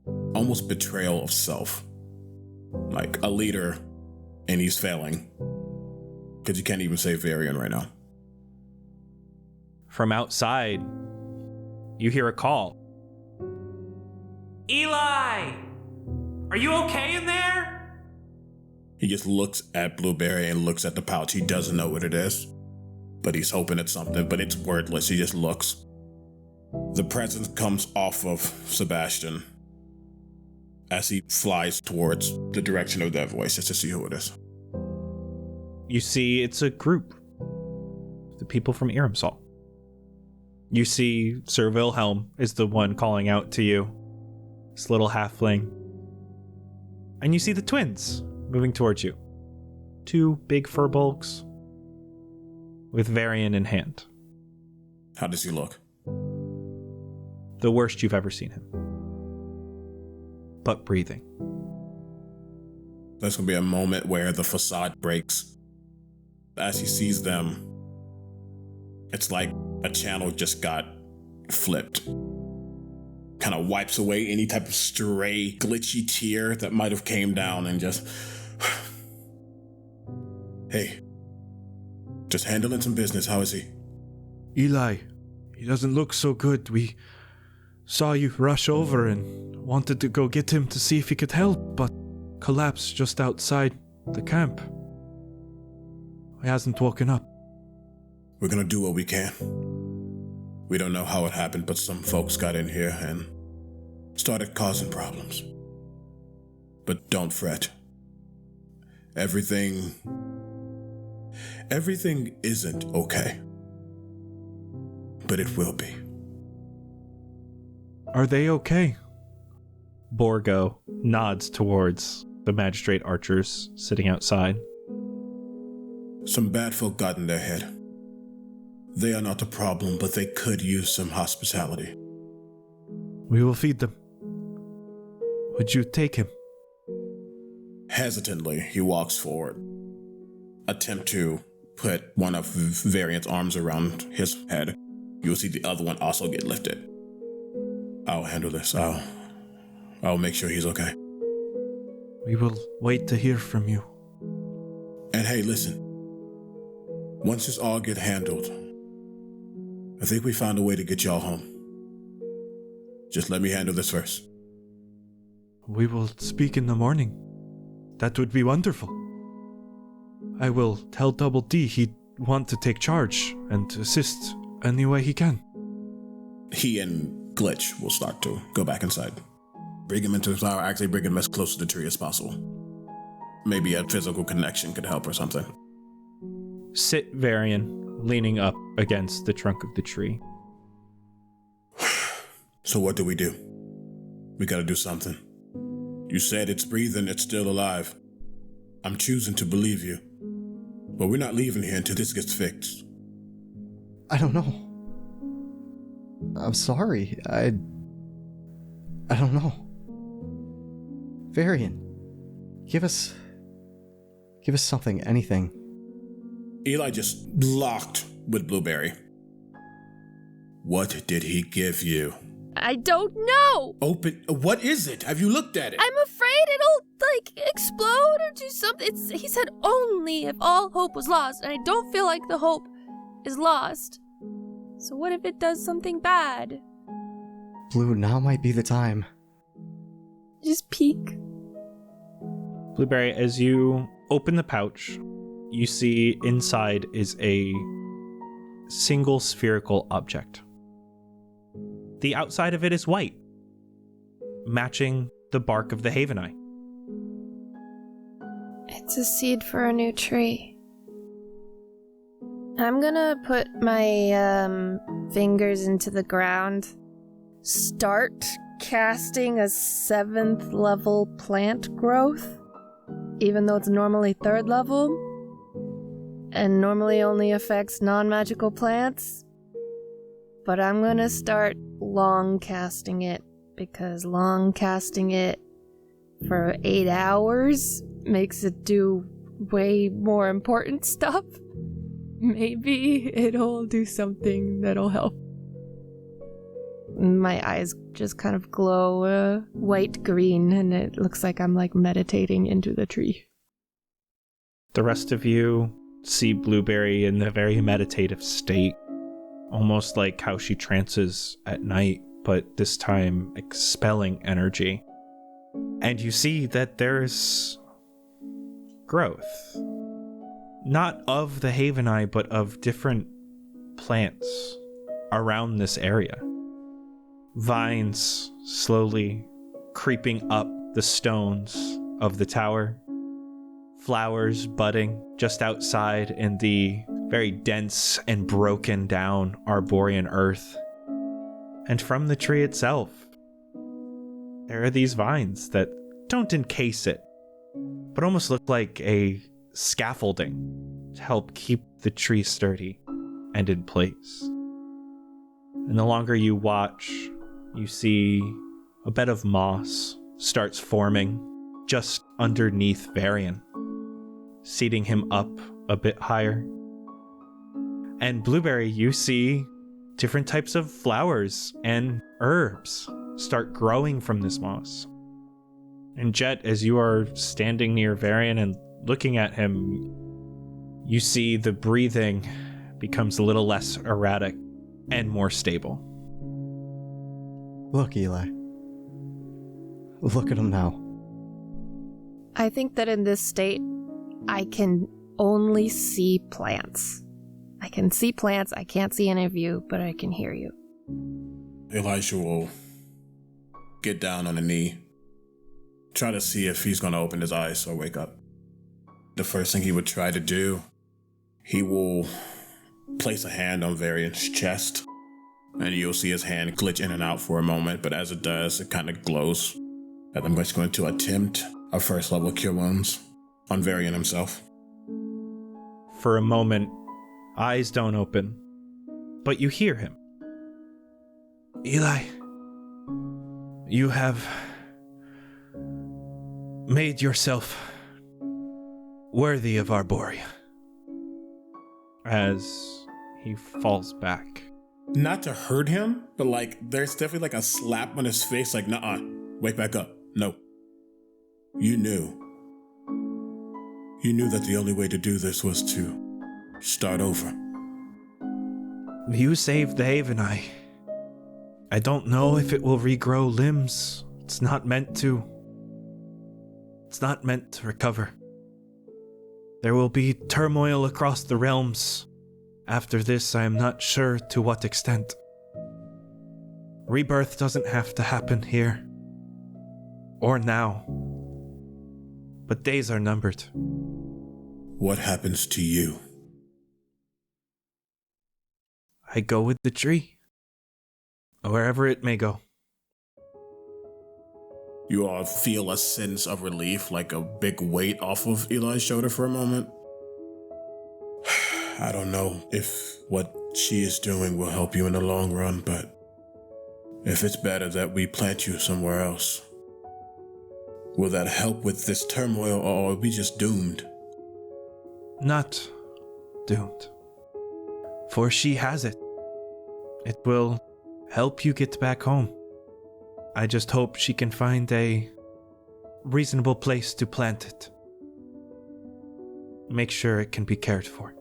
Almost betrayal of self. Like a leader, and he's failing. Because you can't even save Varian right now. From outside, you hear a call. Eli! Are you okay in there? He just looks at Blueberry and looks at the pouch. He doesn't know what it is, but he's hoping it's something, but it's wordless. He just looks. The presence comes off of Sebastian as he flies towards the direction of that voice just to see who it is. You see it's a group. The people from Iramsal. You see Sir Wilhelm is the one calling out to you. This little halfling. And you see the twins moving towards you. Two big fur bulks with Varian in hand. How does he look? The worst you've ever seen him. But breathing. There's going to be a moment where the facade breaks. As he sees them, it's like a channel just got flipped. Kind of wipes away any type of stray, glitchy tear that might have came down and just... Hey, just handling some business. How is he? Eli, he doesn't look so good. We saw you rush over and wanted to go get him to see if he could help, but collapsed just outside the camp. He hasn't woken up. We're gonna do what we can. We don't know how it happened, but some folks got in here and started causing problems. But don't fret. Everything isn't okay. But it will be. Are they okay? Borgo nods towards the magistrate archers sitting outside. Some bad folk got in their head. They are not a problem, but they could use some hospitality. We will feed them. Would you take him? Hesitantly, he walks forward. Attempt to put one of Varian's arms around his head. You'll see the other one also get lifted. I'll handle this. I'll make sure he's okay. We will wait to hear from you. And hey, listen. Once this all get handled, I think we found a way to get y'all home. Just let me handle this first. We will speak in the morning. That would be wonderful. I will tell Double D he'd want to take charge and assist any way he can. He and Glitch will start to go back inside. Bring him into his tower, actually bring him as close to the tree as possible. Maybe a physical connection could help or something. Sit Varian, leaning up against the trunk of the tree. So what do? We gotta do something. You said it's breathing, it's still alive. I'm choosing to believe you. But we're not leaving here until this gets fixed. I don't know. I'm sorry. I don't know. Varian, give us something, anything. Eli just locked with Blueberry. What did he give you? I don't know. Open. What is it? Have you looked at it? I'm afraid it'll, explode or do something. He said only if all hope was lost, and I don't feel like the hope is lost. So what if it does something bad? Blue, now might be the time. Just peek. Blueberry, as you open the pouch, you see inside is a single spherical object. The outside of it is white, matching the bark of the Haveneye. It's a seed for a new tree. I'm gonna put my fingers into the ground, start casting a 7th level plant growth, even though it's normally 3rd level, and normally only affects non-magical plants. But I'm gonna start long casting it, because long casting it for 8 hours makes it do way more important stuff. Maybe it'll do something that'll help. My eyes just kind of glow white-green, and it looks like I'm like meditating into the tree. The rest of you see Blueberry in a very meditative state, almost like how she trances at night, but this time expelling energy. And you see that there's growth. Not of the Haveneye, but of different plants around this area. Vines slowly creeping up the stones of the tower. Flowers budding just outside in the very dense and broken down Arborian earth. And from the tree itself, there are these vines that don't encase it, but almost look like a scaffolding to help keep the tree sturdy and in place. And the longer you watch, you see a bed of moss starts forming just underneath Varian, seating him up a bit higher. And Blueberry, you see different types of flowers and herbs start growing from this moss. And Jett, as you are standing near Varian and looking at him, you see the breathing becomes a little less erratic and more stable. Look, Eli. Look at him now. I think that in this state, I can only see plants. I can see plants, I can't see any of you, but I can hear you. Elijah will get down on a knee, try to see if he's going to open his eyes or wake up. The first thing he would try to do, he will place a hand on Varian's chest, and you'll see his hand glitch in and out for a moment, but as it does, it kind of glows. And I'm just going to attempt a 1st level Cure Wounds on Varian himself. For a moment, eyes don't open, but you hear him. Eli, you have made yourself worthy of Arboria. As he falls back. Not to hurt him, but like, there's definitely like a slap on his face, like, nuh-uh, wake back up. No. You knew that the only way to do this was to start over. You saved the Haveneye. I don't know if it will regrow limbs. It's not meant to. It's not meant to recover. There will be turmoil across the realms. After this, I am not sure to what extent. Rebirth doesn't have to happen here. Or now. But days are numbered. What happens to you? I go with the tree. Wherever it may go. You all feel a sense of relief, like a big weight off of Eli's shoulder for a moment. I don't know if what she is doing will help you in the long run, but if it's better that we plant you somewhere else, will that help with this turmoil, or are we just doomed? Not doomed. For she has it. It will help you get back home. I just hope she can find a reasonable place to plant it. Make sure it can be cared for.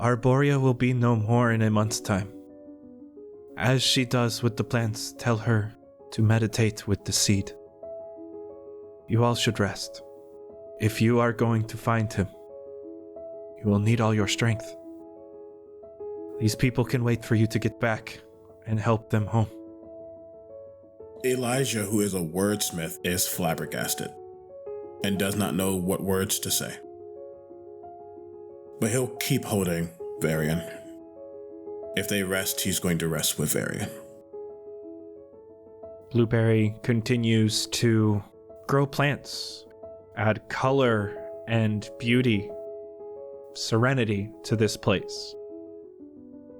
Arboria will be no more in a month's time. As she does with the plants, tell her to meditate with the seed. You all should rest. If you are going to find him, you will need all your strength. These people can wait for you to get back and help them home. Elijah, who is a wordsmith, is flabbergasted and does not know what words to say. But he'll keep holding Varian. If they rest, he's going to rest with Varian. Blueberry continues to grow plants, add color and beauty, serenity to this place.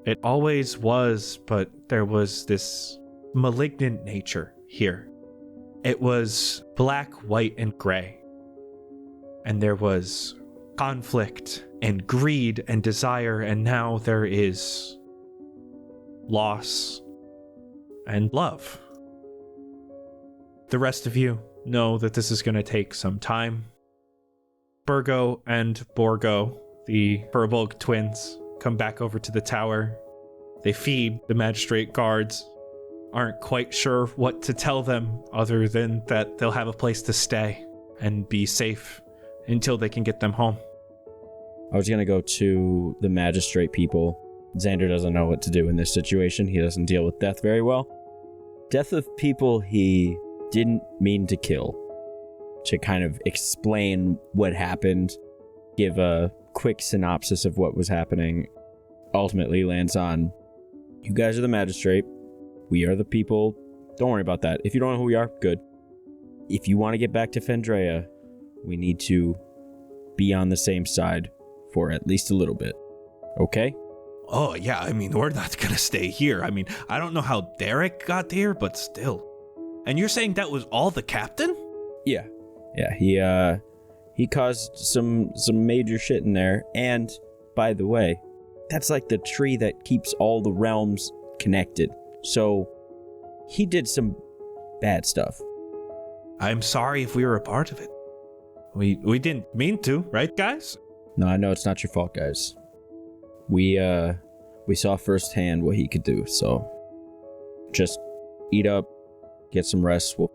It always was, but there was this malignant nature here. It was black, white, and gray. And there was conflict and greed and desire, and now there is loss and love. The rest of you know that this is going to take some time. Burgo and Borgo, the Furbolg twins, come back over to the tower. They feed the magistrate guards, aren't quite sure what to tell them other than that they'll have a place to stay and be safe until they can get them home. I was going to go to the magistrate people. Xander doesn't know what to do in this situation. He doesn't deal with death very well. Death of people he didn't mean to kill. To kind of explain what happened, give a quick synopsis of what was happening, ultimately lands on, you guys are the magistrate. We are the people. Don't worry about that. If you don't know who we are, good. If you want to get back to Fendrea, we need to be on the same side for at least a little bit. Okay? Oh, yeah, I mean, we're not gonna stay here. I mean, I don't know how Derek got here, but still. And you're saying that was all the captain? Yeah. Yeah, he caused some major shit in there. And, by the way, that's like the tree that keeps all the realms connected. So, he did some bad stuff. I'm sorry if we were a part of it. We didn't mean to, right, guys? No, I know it's not your fault, guys. We saw firsthand what he could do, so just eat up, get some rest, we'll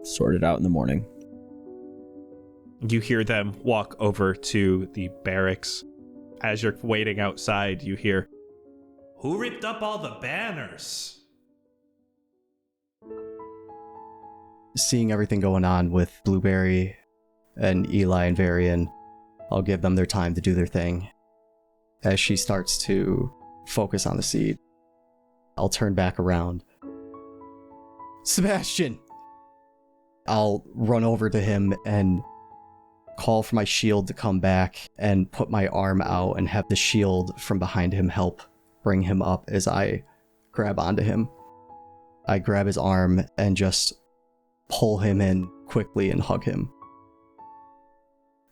sort it out in the morning. You hear them walk over to the barracks. As you're waiting outside, you hear, "Who ripped up all the banners?" Seeing everything going on with Blueberry and Eli and Varian, I'll give them their time to do their thing. As she starts to focus on the seed, I'll turn back around. Sebastian! I'll run over to him and call for my shield to come back and put my arm out and have the shield from behind him help bring him up as I grab onto him. I grab his arm and just pull him in quickly and hug him.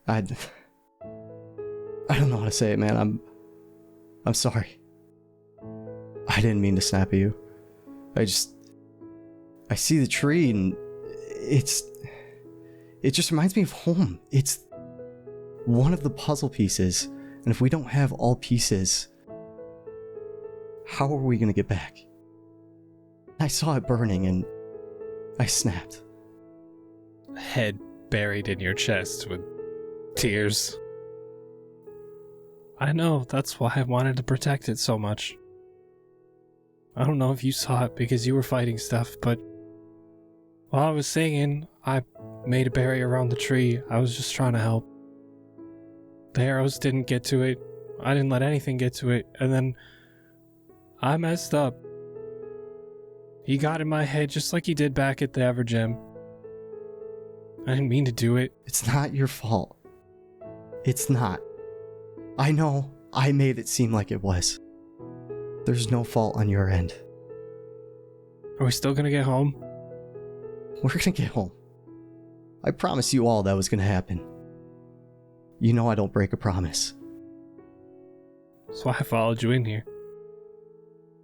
I don't know how to say it, man. I'm sorry. I didn't mean to snap at you. I see the tree and it just reminds me of home. It's one of the puzzle pieces, and if we don't have all pieces, how are we going to get back? I saw it burning and I snapped. Head buried in your chest with tears. I know, that's why I wanted to protect it so much. I don't know if you saw it because you were fighting stuff, but while I was singing, I made a barrier around the tree. I was just trying to help. The arrows didn't get to it. I didn't let anything get to it, and then I messed up. He got in my head just like he did back at the Evergem. I didn't mean to do it. It's not your fault. It's not. I know I made it seem like it was. There's no fault on your end. Are we still gonna get home? We're gonna get home. I promised you all that was gonna happen. You know I don't break a promise. That's why I followed you in here.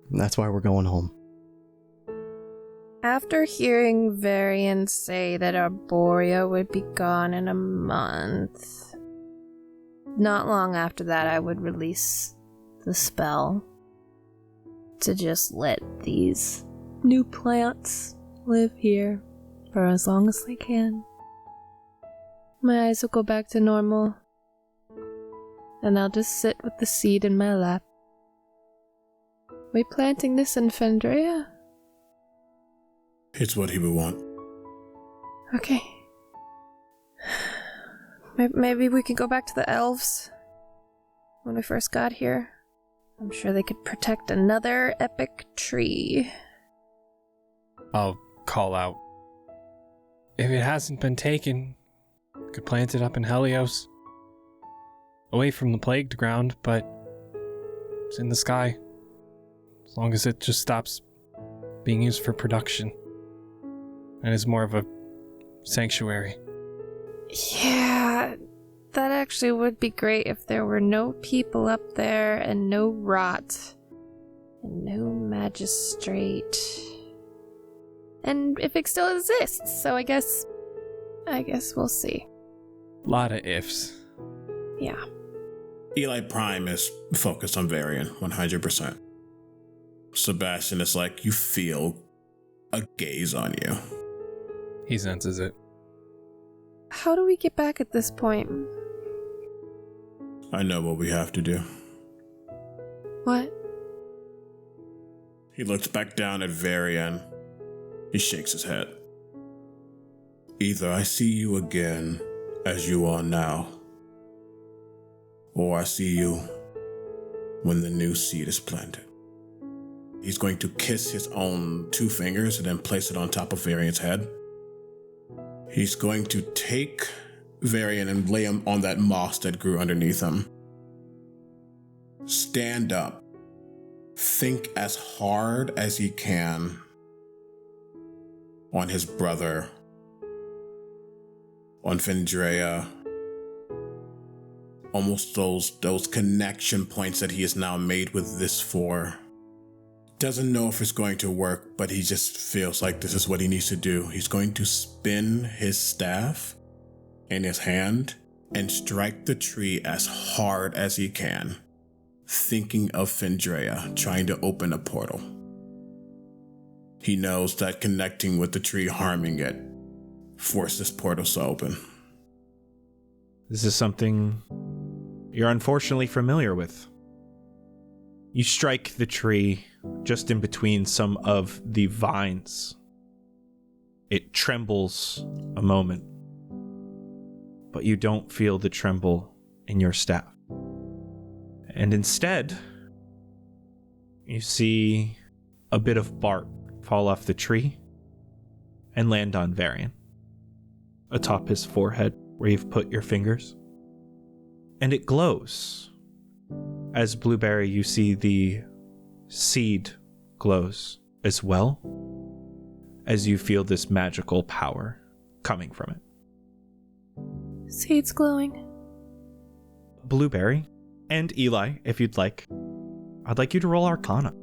And that's why we're going home. After hearing Varian say that Arborea would be gone in a month, not long after that I would release the spell. to just let these new plants live here for as long as they can. My eyes will go back to normal, and I'll just sit with the seed in my lap. We planting this in Fendrea? It's what he would want. Okay. Maybe we can go back to the elves. When we first got here, I'm sure they could protect another epic tree. I'll call out. If it hasn't been taken, could plant it up in Helios. Away from the plagued ground, but it's in the sky. As long as it just stops being used for production. And is more of a sanctuary. Yeah, that actually would be great if there were no people up there and no rot. And no magistrate. And if it still exists, so I guess we'll see. Lot of ifs. Yeah. Eli Prime is focused on Varian, 100%. Sebastian is like, you feel a gaze on you. He senses it. How do we get back at this point? I know what we have to do. What? He looks back down at Varian. He shakes his head. Either I see you again as you are now, or I see you when the new seed is planted. He's going to kiss his own 2 fingers and then place it on top of Varian's head. He's going to take Varian and lay him on that moss that grew underneath him. Stand up. Think as hard as he can on his brother, on Fendrea, almost those connection points that he has now made with this 4. Doesn't know if it's going to work, but he just feels like this is what he needs to do. He's going to spin his staff in his hand and strike the tree as hard as he can, thinking of Fendrea trying to open a portal. He knows that connecting with the tree, harming it, forces portals to open. This is something you're unfortunately familiar with. You strike the tree just in between some of the vines. It trembles a moment, but you don't feel the tremble in your staff. And instead, you see a bit of bark fall off the tree and land on Varian, atop his forehead where you've put your fingers. And it glows. As Blueberry, you see the seed glows as well, as you feel this magical power coming from it. Seed's glowing. Blueberry and Eli, if you'd like, I'd like you to roll Arcana.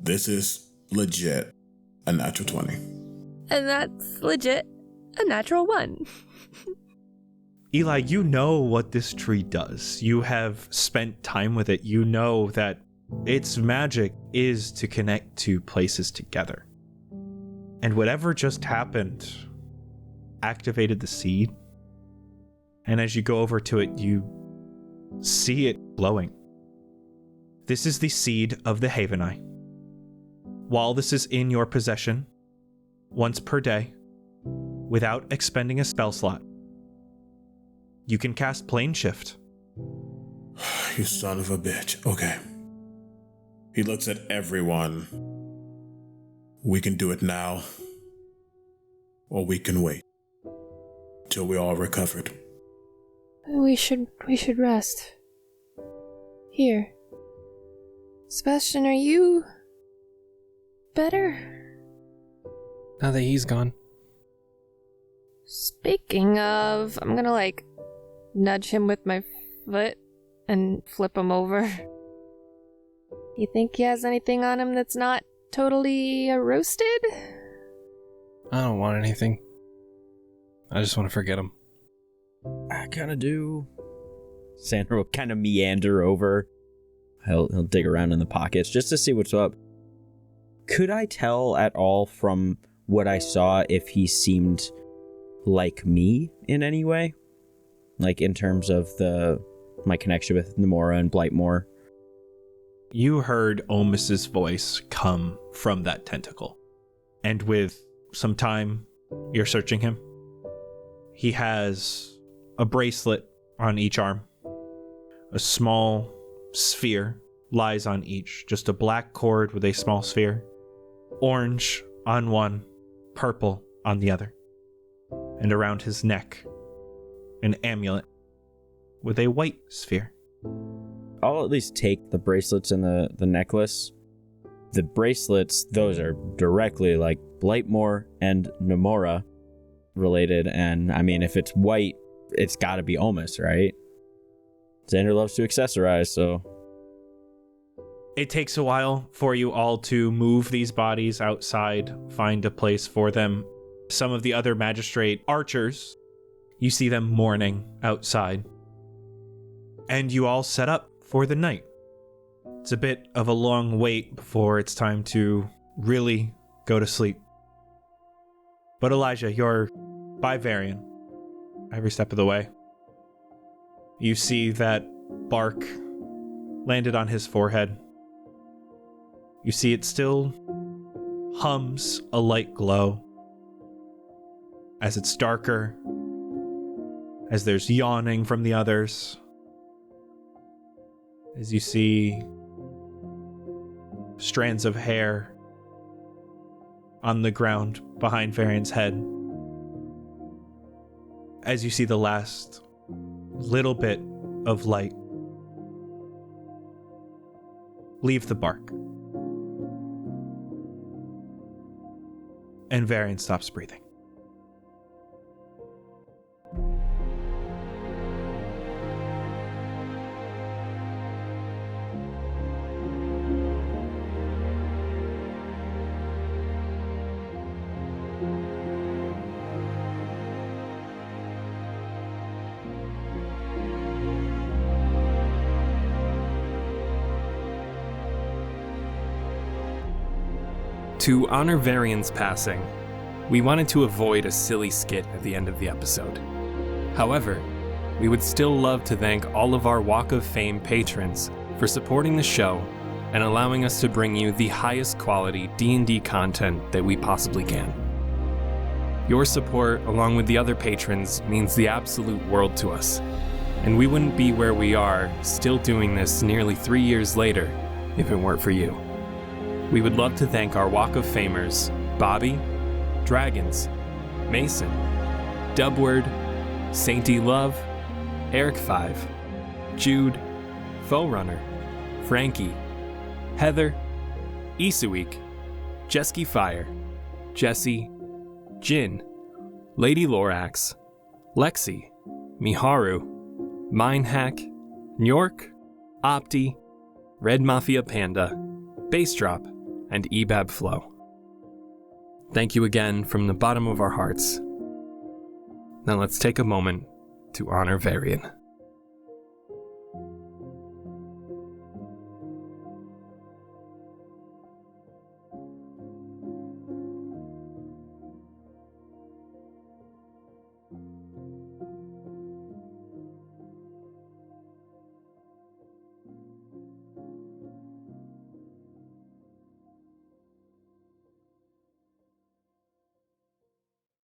This is legit a natural 20. And that's legit a natural 1. Eli, you know what this tree does. You have spent time with it. You know that its magic is to connect two places together. And whatever just happened activated the seed. And as you go over to it, you see it glowing. This is the seed of the Haveneye. While this is in your possession, once per day, without expending a spell slot, you can cast Plane Shift. You son of a bitch. Okay. He looks at everyone. We can do it now, or we can wait till we're all recovered. We should rest. Here. Sebastian, are you better? Now that he's gone. Speaking of, I'm gonna nudge him with my foot and flip him over. You think he has anything on him that's not totally roasted? I don't want anything. I just want to forget him. I kind of do. Xander will kind of meander over. He'll dig around in the pockets just to see what's up. Could I tell at all from what I saw if he seemed like me in any way? Like in terms of my connection with Namora and Blightmore? You heard Omus's voice come from that tentacle. And with some time, you're searching him. He has a bracelet on each arm. A small sphere lies on each. Just a black cord with a small sphere. Orange on one, purple on the other. And around his neck, an amulet with a white sphere. I'll at least take the bracelets and the necklace. The bracelets, those are directly like Blightmore and Namora related. And I mean, if it's white, it's got to be Omus, right? Xander loves to accessorize, so... It takes a while for you all to move these bodies outside, find a place for them. Some of the other magistrate archers, you see them mourning outside. And you all set up for the night. It's a bit of a long wait before it's time to really go to sleep. But Elijah, you're by Varian every step of the way. You see that bark landed on his forehead. You see it still hums a light glow as it's darker, as there's yawning from the others, as you see strands of hair on the ground behind Varian's head, as you see the last little bit of light leave the bark. And Varian stops breathing. To honor Varian's passing, we wanted to avoid a silly skit at the end of the episode. However, we would still love to thank all of our Walk of Fame patrons for supporting the show and allowing us to bring you the highest quality D&D content that we possibly can. Your support, along with the other patrons, means the absolute world to us, and we wouldn't be where we are, still doing this nearly 3 years later, if it weren't for you. We would love to thank our Walk of Famers, Bobby, Dragons, Mason, Dubword, Sainty Love, Eric 5, Jude, Foerunner, Frankie, Heather, Isuik, Jesky Fire, Jesse, Jin, Lady Lorax, Lexi, Miharu, Minehack, York, Opti, Red Mafia Panda, Bass Drop, and Ebab Flow. Thank you again from the bottom of our hearts. Now let's take a moment to honor Varian.